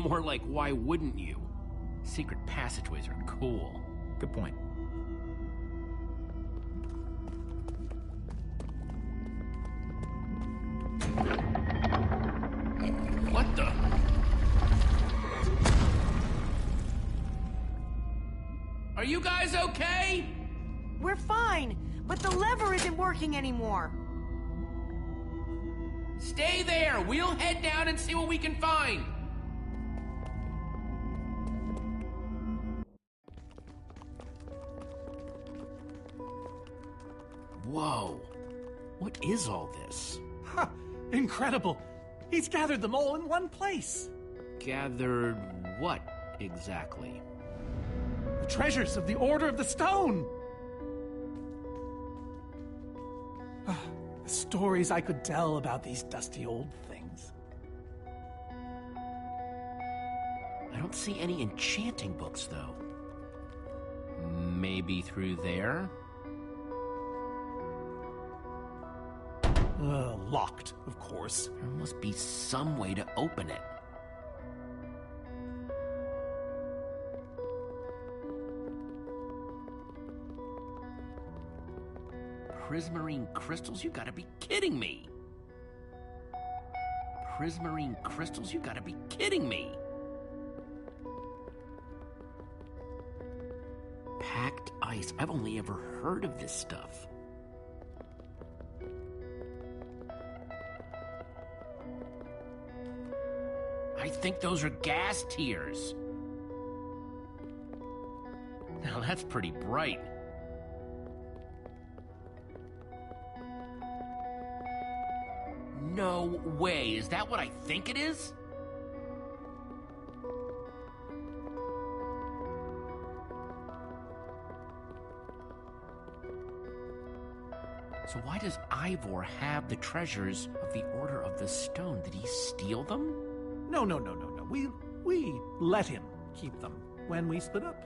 More like, why wouldn't you? Secret passageways are cool. Good point. What the? Are you guys okay? We're fine, but the lever isn't working anymore. Stay there. We'll head down and see what we can find. Whoa. What is all this? Ha! Incredible! He's gathered them all in one place. Gathered what, exactly? The treasures of the Order of the Stone! The stories I could tell about these dusty old things. I don't see any enchanting books, though. Maybe through there? Locked, of course. There must be some way to open it. Prismarine crystals? You gotta be kidding me! Prismarine crystals? You gotta be kidding me! Packed ice. I've only ever heard of this stuff. I think those are gas tears. Now that's pretty bright. No way. Is that what I think it is? So why does Ivor have the treasures of the Order of the Stone? Did he steal them? No. We let him keep them when we split up.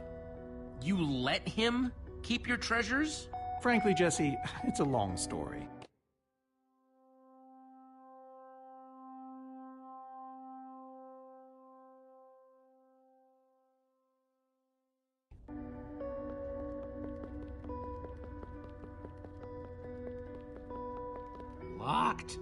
You let him keep your treasures? Frankly, Jesse, it's a long story. Locked.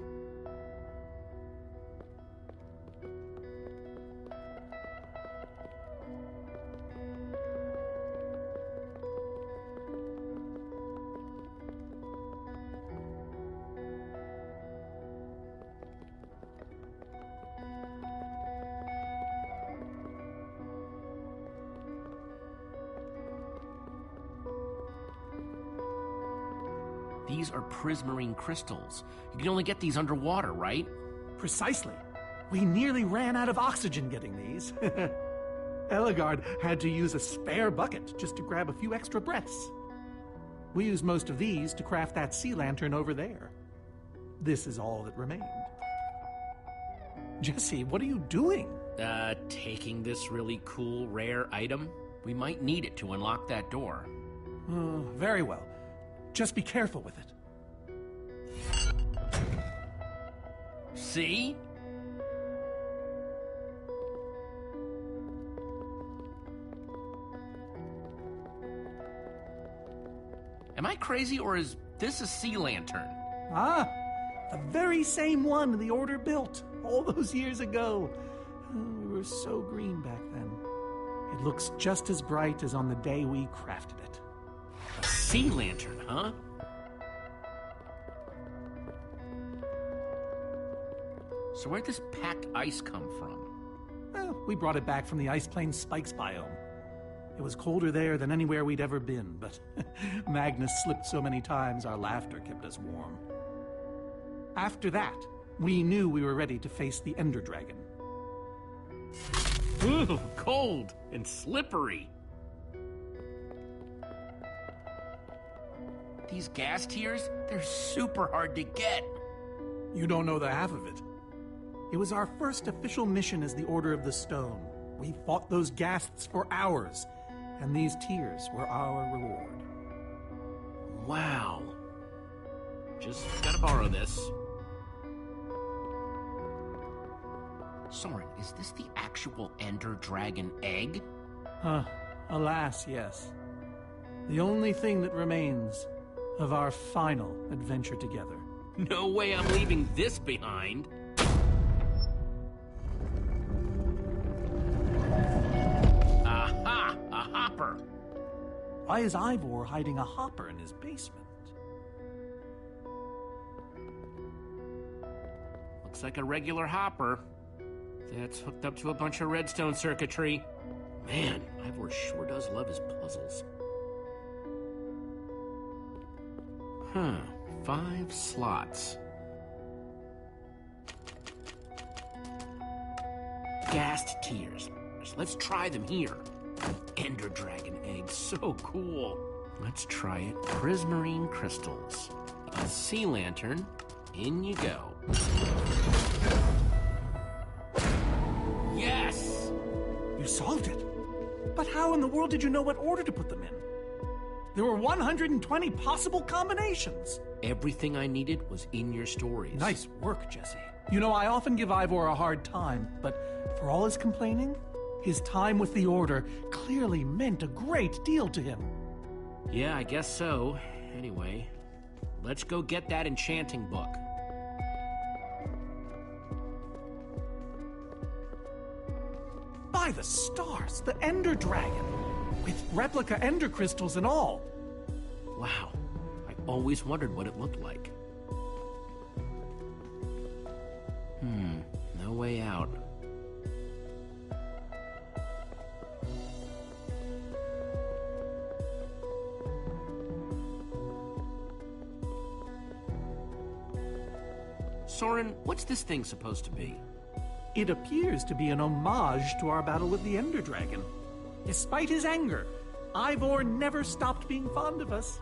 These are prismarine crystals. You can only get these underwater, right? Precisely. We nearly ran out of oxygen getting these. Ellegard had to use a spare bucket just to grab a few extra breaths. We used most of these to craft that sea lantern over there. This is all that remained. Jesse, what are you doing? Taking this really cool, rare item. We might need it to unlock that door. Very well. Just be careful with it. See? Am I crazy, or is this a sea lantern? Ah, the very same one the Order built all those years ago. We were so green back then. It looks just as bright as on the day we crafted it. A sea lantern, huh? So where'd this packed ice come from? Well, we brought it back from the Ice Plains Spikes biome. It was colder there than anywhere we'd ever been, but Magnus slipped so many times our laughter kept us warm. After that, we knew we were ready to face the Ender Dragon. Ooh, cold and slippery. These gas tears, they're super hard to get. You don't know the half of it. It was our first official mission as the Order of the Stone. We fought those ghasts for hours, and these tears were our reward. Wow. Just gotta borrow this. Soren, is this the actual Ender Dragon egg? Alas, yes. The only thing that remains of our final adventure together. No way I'm leaving this behind. Aha! A hopper! Why is Ivor hiding a hopper in his basement? Looks like a regular hopper. That's hooked up to a bunch of redstone circuitry. Man, Ivor sure does love his puzzles. 5 slots. Ghast tears. Let's try them here. Ender Dragon eggs, so cool. Let's try it. Prismarine crystals. A sea lantern. In you go. Yes! You solved it. But how in the world did you know what order to put them in? There were 120 possible combinations. Everything I needed was in your stories. Nice work, Jesse. You know, I often give Ivor a hard time, but for all his complaining, his time with the Order clearly meant a great deal to him. Yeah, I guess so. Anyway, let's go get that enchanting book. By the stars, the Ender Dragon, with replica Ender crystals and all. Wow, I always wondered what it looked like. No way out. Soren, what's this thing supposed to be? It appears to be an homage to our battle with the Ender Dragon. Despite his anger, Ivor never stopped being fond of us.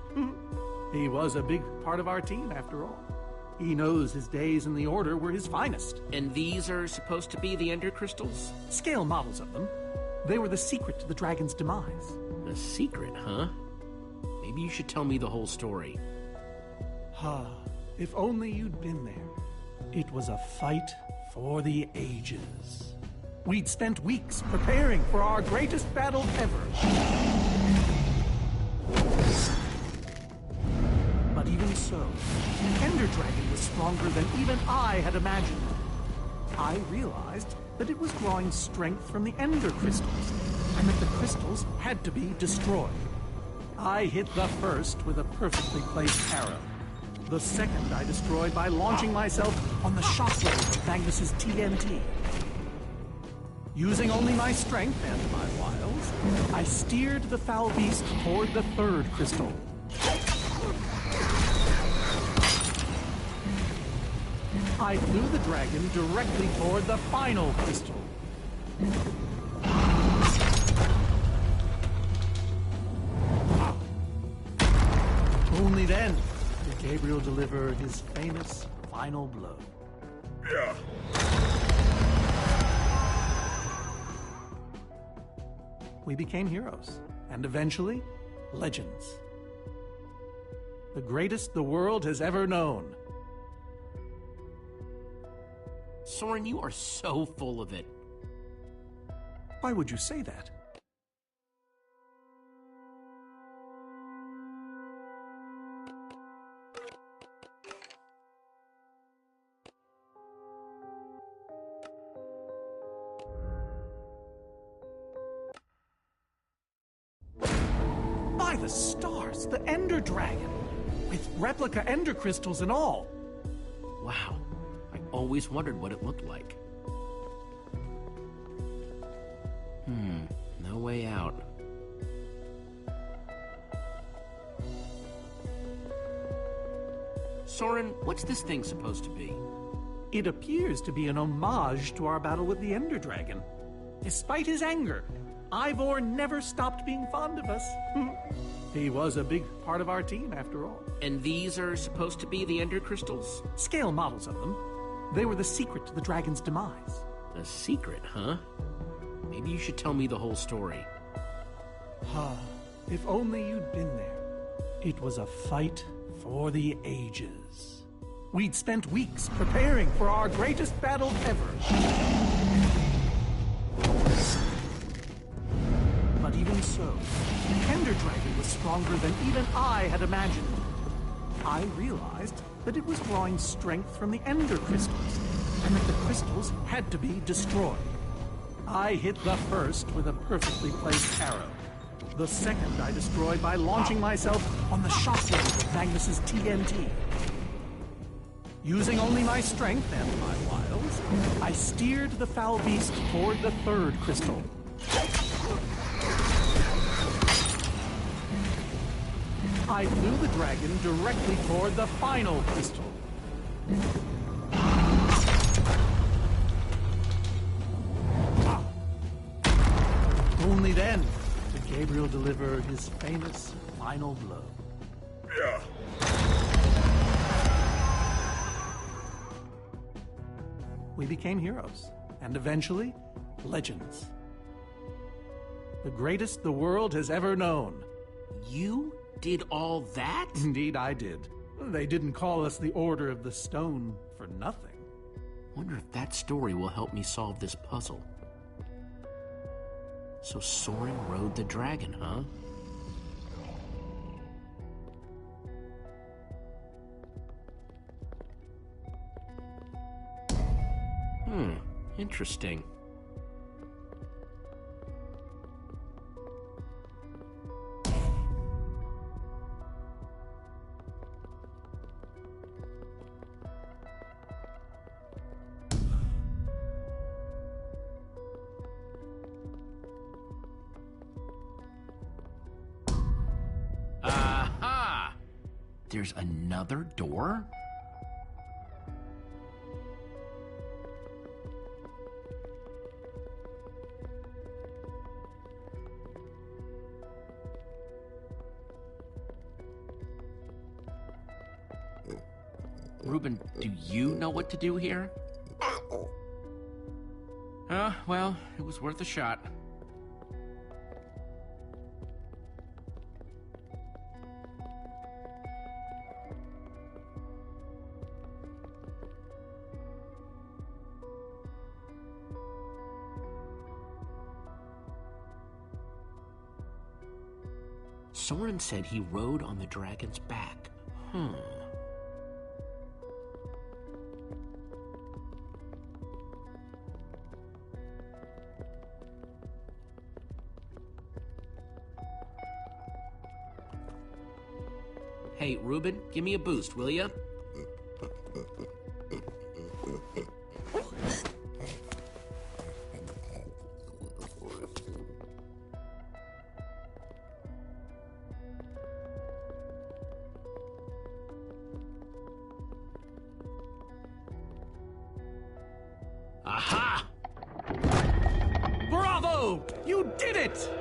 He was a big part of our team, after all. He knows his days in the Order were his finest. And these are supposed to be the Ender crystals? Scale models of them. They were the secret to the dragon's demise. The secret, huh? Maybe you should tell me the whole story. If only you'd been there. It was a fight for the ages. We'd spent weeks preparing for our greatest battle ever. But even so, the Ender Dragon was stronger than even I had imagined. I realized that it was drawing strength from the Ender crystals, and that the crystals had to be destroyed. I hit the first with a perfectly placed arrow. The second I destroyed by launching myself on the shockwave of Magnus's TNT. Using only my strength and my wiles, I steered the foul beast toward the third crystal. I flew the dragon directly toward the final crystal. Only then did Gabriel deliver his famous final blow. Yeah. We became heroes, and eventually, legends. The greatest the world has ever known. Soren, you are so full of it. Why would you say that? By the stars, the Ender Dragon, with replica Ender crystals and all. Wow, I always wondered what it looked like. No way out. Soren, what's this thing supposed to be? It appears to be an homage to our battle with the Ender Dragon. Despite his anger, Ivor never stopped being fond of us. He was a big part of our team, after all. And these are supposed to be the Ender crystals? Scale models of them. They were the secret to the dragon's demise. The secret, huh? Maybe you should tell me the whole story. If only you'd been there. It was a fight for the ages. We'd spent weeks preparing for our greatest battle ever. But even so, the Ender Dragon was stronger than even I had imagined. I realized that it was drawing strength from the Ender Crystals, and that the crystals had to be destroyed. I hit the first with a perfectly placed arrow. The second I destroyed by launching myself on the shockwave of Magnus's TNT. Using only my strength and my wiles, I steered the foul beast toward the third crystal. I flew the dragon directly toward the final crystal. Only then did Gabriel deliver his famous final blow. Yeah. We became heroes, and eventually, legends. The greatest the world has ever known. You did all that? Indeed, I did. They didn't call us the Order of the Stone for nothing. Wonder if that story will help me solve this puzzle. So Soren rode the dragon, huh? Interesting. Aha! There's another door? Reuben, do you know what to do here? Well, it was worth a shot. Soren said he rode on the dragon's back. Hey, Reuben, give me a boost, will ya? Aha! Bravo! You did it!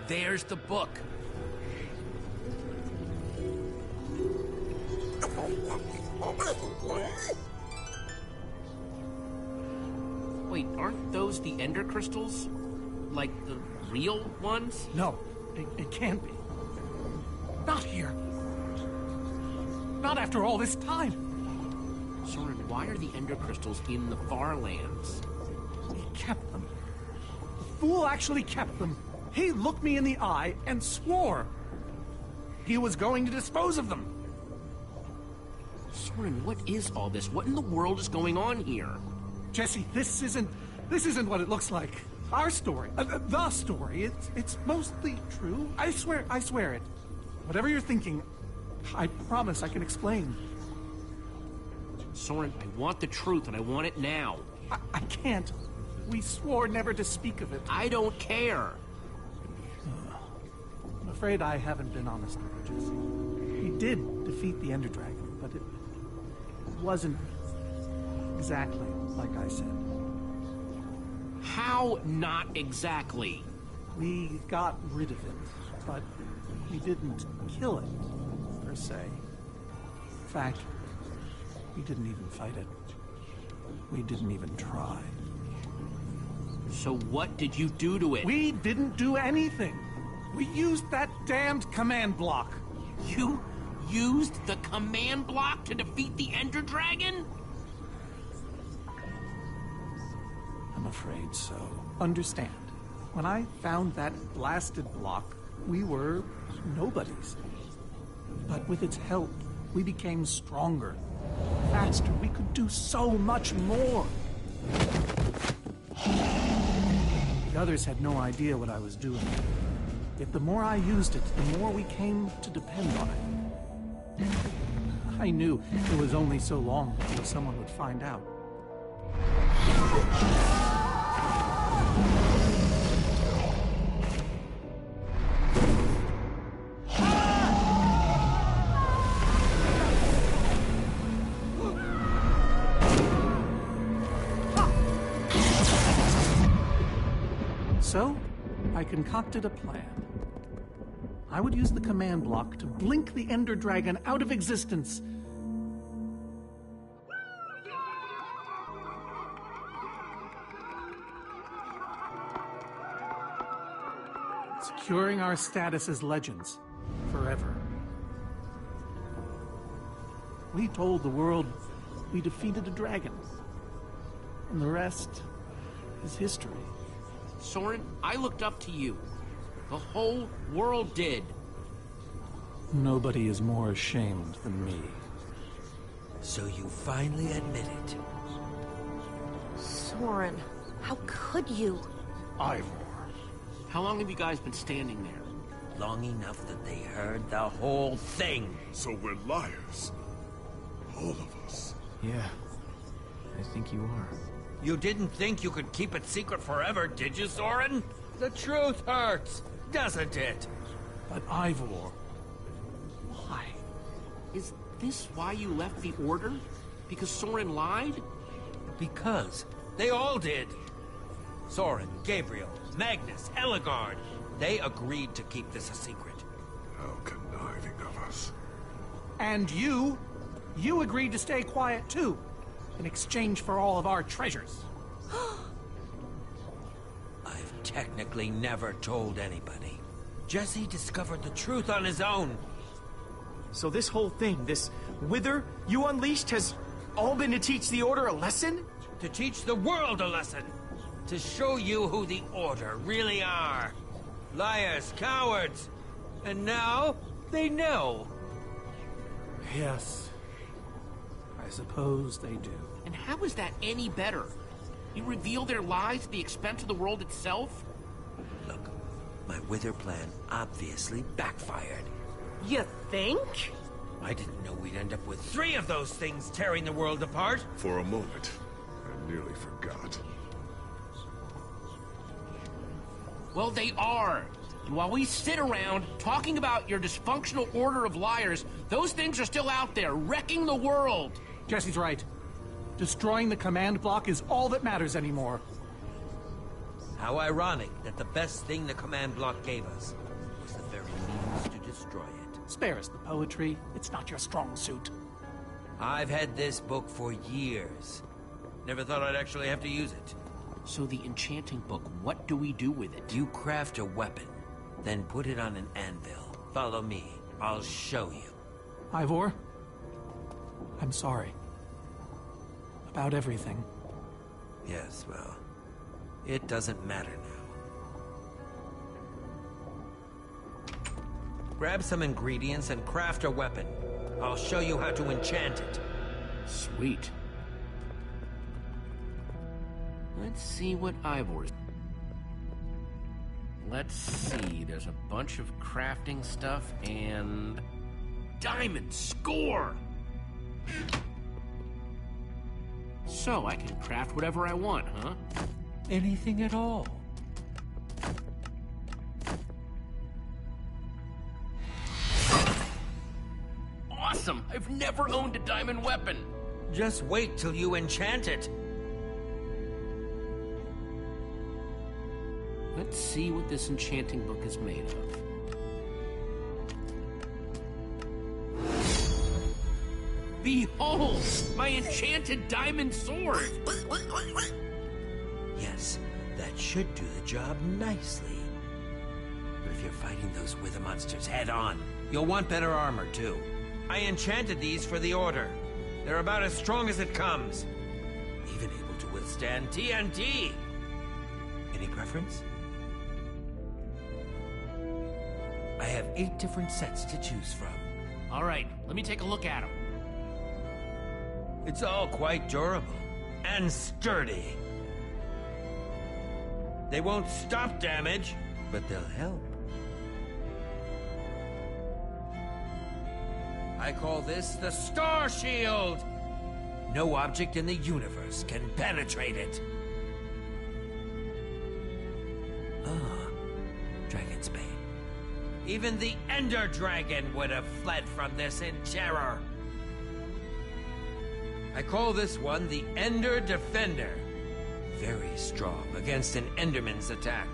There's the book. Wait, aren't those the Ender Crystals? Like the real ones? No, it can't be. Not here. Not after all this time. Soren, why are the Ender Crystals in the far lands? He kept them. The fool actually kept them. He looked me in the eye and swore he was going to dispose of them. Soren, what is all this? What in the world is going on here? Jesse, this isn't what it looks like. Our story, the story, it's mostly true. I swear it. Whatever you're thinking, I promise I can explain. Soren, I want the truth, and I want it now. I can't. We swore never to speak of it. I don't care. I'm afraid I haven't been honest with you, Jesse. We did defeat the Ender Dragon, but it wasn't exactly like I said. How not exactly? We got rid of it, but we didn't kill it, per se. In fact, we didn't even fight it. We didn't even try. So what did you do to it? We didn't do anything. We used that damned command block. You used the command block to defeat the Ender Dragon? I'm afraid so. Understand, when I found that blasted block, we were nobodies. But with its help, we became stronger, faster. We could do so much more. The others had no idea what I was doing. Yet the more I used it, the more we came to depend on it. I knew it was only so long before someone would find out. So, I concocted a plan. I would use the command block to blink the Ender Dragon out of existence. Securing our status as legends forever. We told the world we defeated a dragon. And the rest is history. Soren, I looked up to you. The whole world did. Nobody is more ashamed than me. So you finally admit it. Soren, how could you? Ivor. How long have you guys been standing there? Long enough that they heard the whole thing. So we're liars. All of us. Yeah, I think you are. You didn't think you could keep it secret forever, did you, Soren? The truth hurts, doesn't it? But Ivor, why? Is this why you left the Order? Because Soren lied? Because they all did. Soren, Gabriel, Magnus, Ellegard. They agreed to keep this a secret. How conniving of us. And you agreed to stay quiet too, in exchange for all of our treasures. I've technically never told anybody. Jesse discovered the truth on his own. So this whole thing, this wither you unleashed, has all been to teach the Order a lesson? To teach the world a lesson. To show you who the Order really are. Liars, cowards. And now, they know. Yes. I suppose they do. And how is that any better? You reveal their lies at the expense of the world itself? Look, my wither plan obviously backfired. You think? I didn't know we'd end up with 3 of those things tearing the world apart. For a moment, I nearly forgot. Well, they are. And while we sit around talking about your dysfunctional order of liars, those things are still out there, wrecking the world. Jesse's right. Destroying the command block is all that matters anymore. How ironic that the best thing the command block gave us was the very means to destroy it. Spare us the poetry. It's not your strong suit. I've had this book for years. Never thought I'd actually have to use it. So the enchanting book, what do we do with it? You craft a weapon, then put it on an anvil. Follow me. I'll show you. Ivor, I'm sorry. About everything. Yes, well, it doesn't matter now. Grab some ingredients and craft a weapon. I'll show you how to enchant it. Sweet. Let's see what Ivor's... Let's see, there's a bunch of crafting stuff and... Diamond score! So I can craft whatever I want, huh? Anything at all. Awesome! I've never owned a diamond weapon! Just wait till you enchant it. Let's see what this enchanting book is made of. Behold! My enchanted diamond sword! Yes, that should do the job nicely. But if you're fighting those wither monsters head on, you'll want better armor too. I enchanted these for the Order. They're about as strong as it comes. Even able to withstand TNT. Any preference? I have 8 different sets to choose from. All right, let me take a look at them. It's all quite durable and sturdy. They won't stop damage, but they'll help. I call this the Star Shield! No object in the universe can penetrate it. Ah, Dragon's Bane. Even the Ender Dragon would have fled from this in terror. I call this one the Ender Defender. Very strong against an Enderman's attack.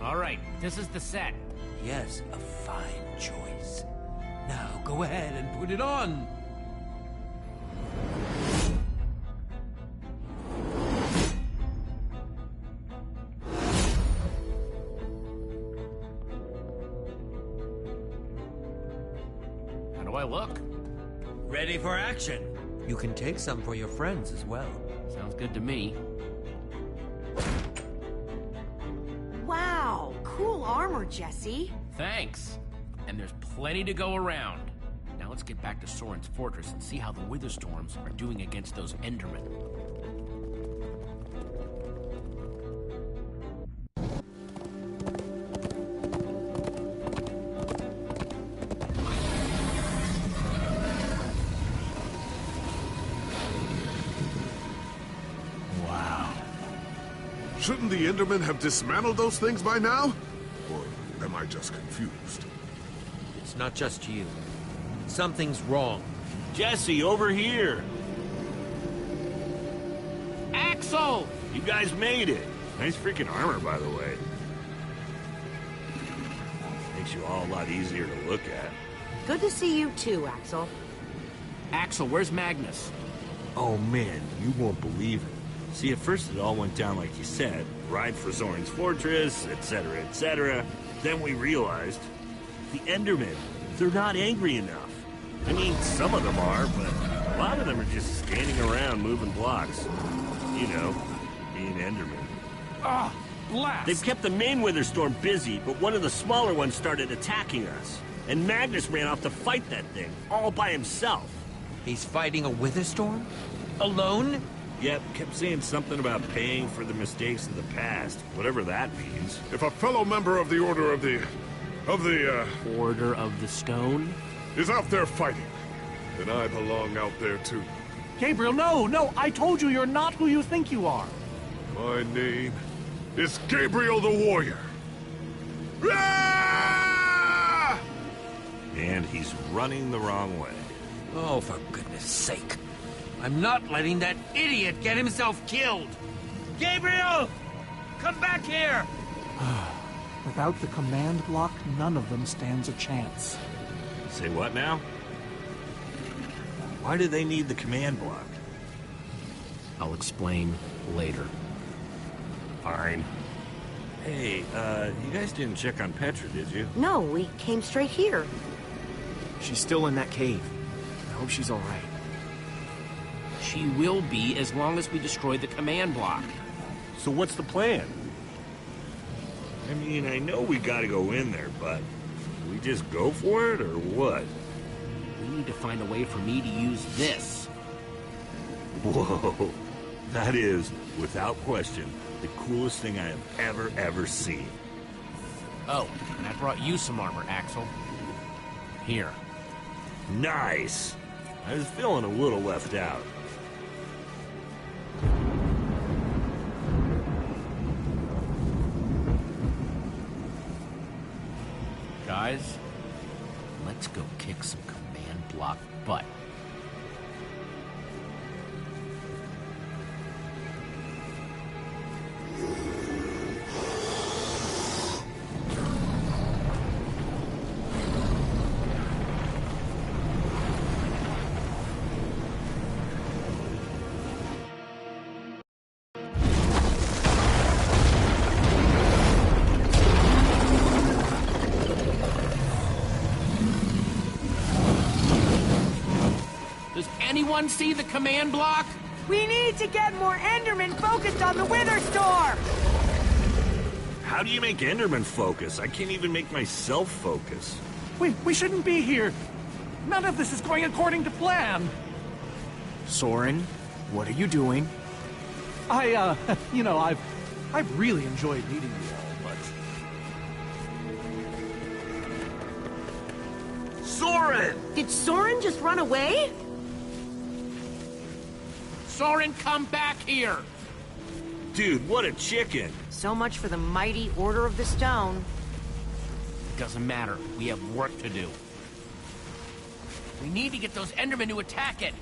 All right, this is the set. Yes, a fine choice. Now go ahead and put it on. How do I look? Ready for action. You can take some for your friends as well. Sounds good to me. Wow, cool armor, Jesse. Thanks. And there's plenty to go around. Now let's get back to Soren's fortress and see how the Witherstorms are doing against those Endermen. Wow. Shouldn't the Endermen have dismantled those things by now? Or am I just confused? It's not just you. Something's wrong. Jesse, over here! Axel! You guys made it! Nice freaking armor, by the way. Makes you all a lot easier to look at. Good to see you too, Axel. Axel, where's Magnus? Oh man, you won't believe it. See, at first it all went down like you said. Ride for Zoran's fortress, etc., etc. Then we realized the Endermen, they're not angry enough. I mean, some of them are, but a lot of them are just standing around moving blocks. You know, being Endermen. Ah, blast! They've kept the main Witherstorm busy, but one of the smaller ones started attacking us. And Magnus ran off to fight that thing, all by himself. He's fighting a Witherstorm? Alone? Yep, kept saying something about paying for the mistakes of the past, whatever that means. If a fellow member of the Order of the Order of the Stone? is out there fighting, then I belong out there too. Gabriel, no! I told you you're not who you think you are. My name is Gabriel the Warrior. Ah! And he's running the wrong way. Oh, for goodness sake. I'm not letting that idiot get himself killed! Gabriel! Come back here! Without the command block, none of them stands a chance. Say what now? Why do they need the command block? I'll explain later. Fine. Hey, you guys didn't check on Petra, did you? No, we came straight here. She's still in that cave. I hope she's all right. She will be as long as we destroy the command block. So what's the plan? I mean, I know we gotta go in there, but do we just go for it, or what? We need to find a way for me to use this. Whoa. That is, without question, the coolest thing I have ever seen. Oh, and I brought you some armor, Axel. Here. Nice! I was feeling a little left out. Guys, let's go kick some command block butt. anyone see the command block? We need to get more Endermen focused on the Wither Storm! How do you make Enderman focus? I can't even make myself focus. We shouldn't be here. None of this is going according to plan. Soren, what are you doing? You know, I've really enjoyed meeting you all, but... Soren! Did Soren just run away? Soren, come back here! Dude, what a chicken! So much for the mighty Order of the Stone. Doesn't matter. We have work to do. We need to get those Endermen to attack it.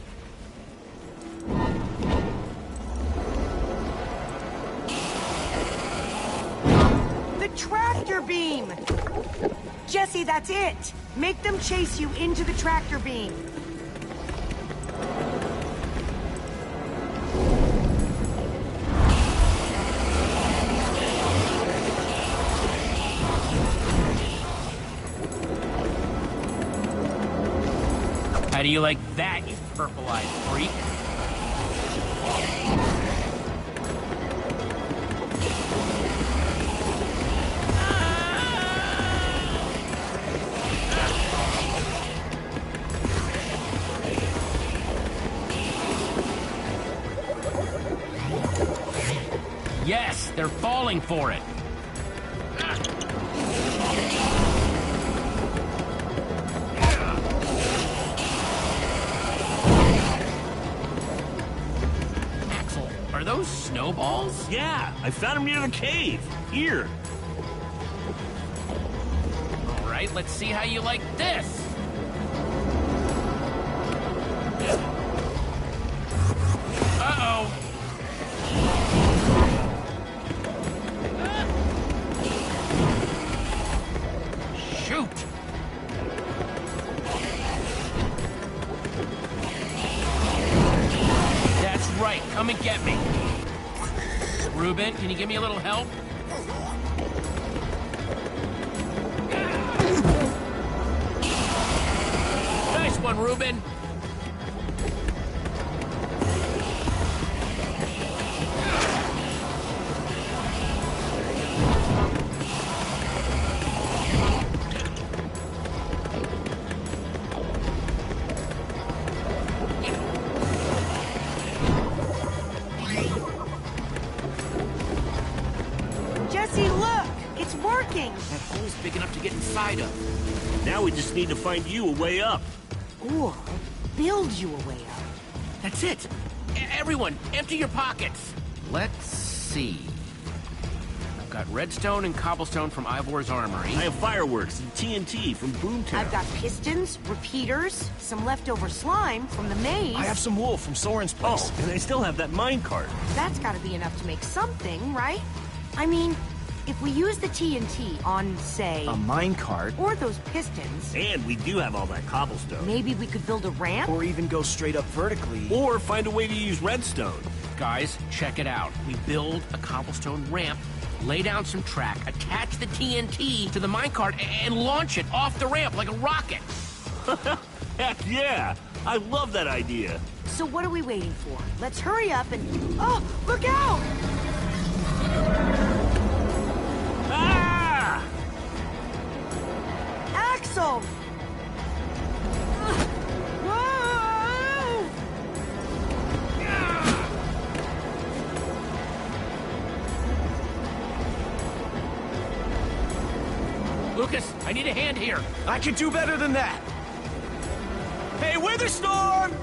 The tractor beam! Jesse, that's it! Make them chase you into the tractor beam. How do you like that, you purple-eyed freak? Yes, they're falling for it. Axel, are those snowballs? Yeah, I found him near the cave. Here. All right, let's see how you like this. Uh-oh. Shoot! That's right, come and get me. Reuben, can you give me a little help? Nice one, Reuben. Jesse, look! It's working! That hole's big enough to get inside of. Now we just need to find you a way up. Or build you a way up. That's it. Everyone, empty your pockets. Let's see. I've got redstone and cobblestone from Ivor's armory. I have fireworks and TNT from Boomtown. I've got pistons, repeaters, some leftover slime from the maze. I have some wool from Soren's place. Oh, and I still have that minecart. That's gotta be enough to make something, right? I mean, if we use the TNT on, say... A minecart? Or those pistons... And we do have all that cobblestone. Maybe we could build a ramp? Or even go straight up vertically. Or find a way to use redstone. Guys, check it out. We build a cobblestone ramp, lay down some track, attach the TNT to the minecart, and launch it off the ramp like a rocket. Heck yeah! I love that idea. So what are we waiting for? Let's hurry up and... Oh, look out! Ah! Axel! Whoa! Lucas, I need a hand here. I can do better than that. Hey, Witherstorm!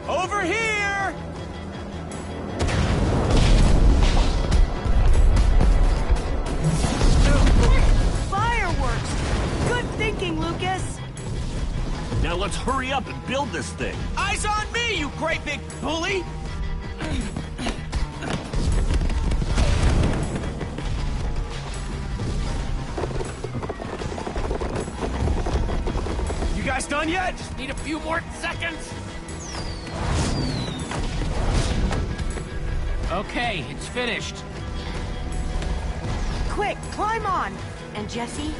Over here! Fireworks! Good thinking, Lucas! Now let's hurry up and build this thing. Eyes on me, you great big bully! You guys done yet? Need a few more seconds. Okay, it's finished. Quick, climb on! And Jesse,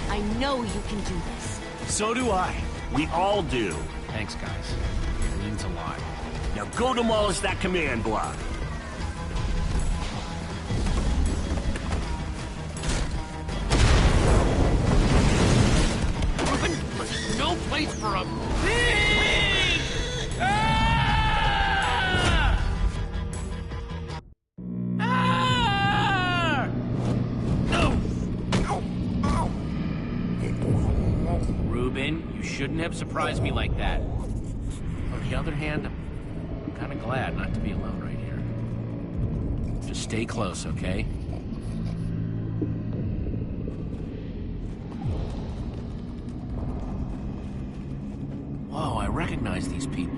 I know you can do this. So do I. We all do. Thanks, guys. We means a lot. Now go demolish that command block. Reuben, there's no place for a pig! Ah! Ah! No! Reuben, you shouldn't have surprised me like that. On the other hand, I'm kind of glad not to be alone right here. Just stay close, okay? Whoa, I recognize these people.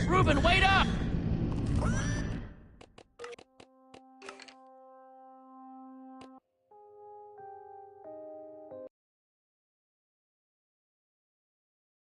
Reuben, wait up!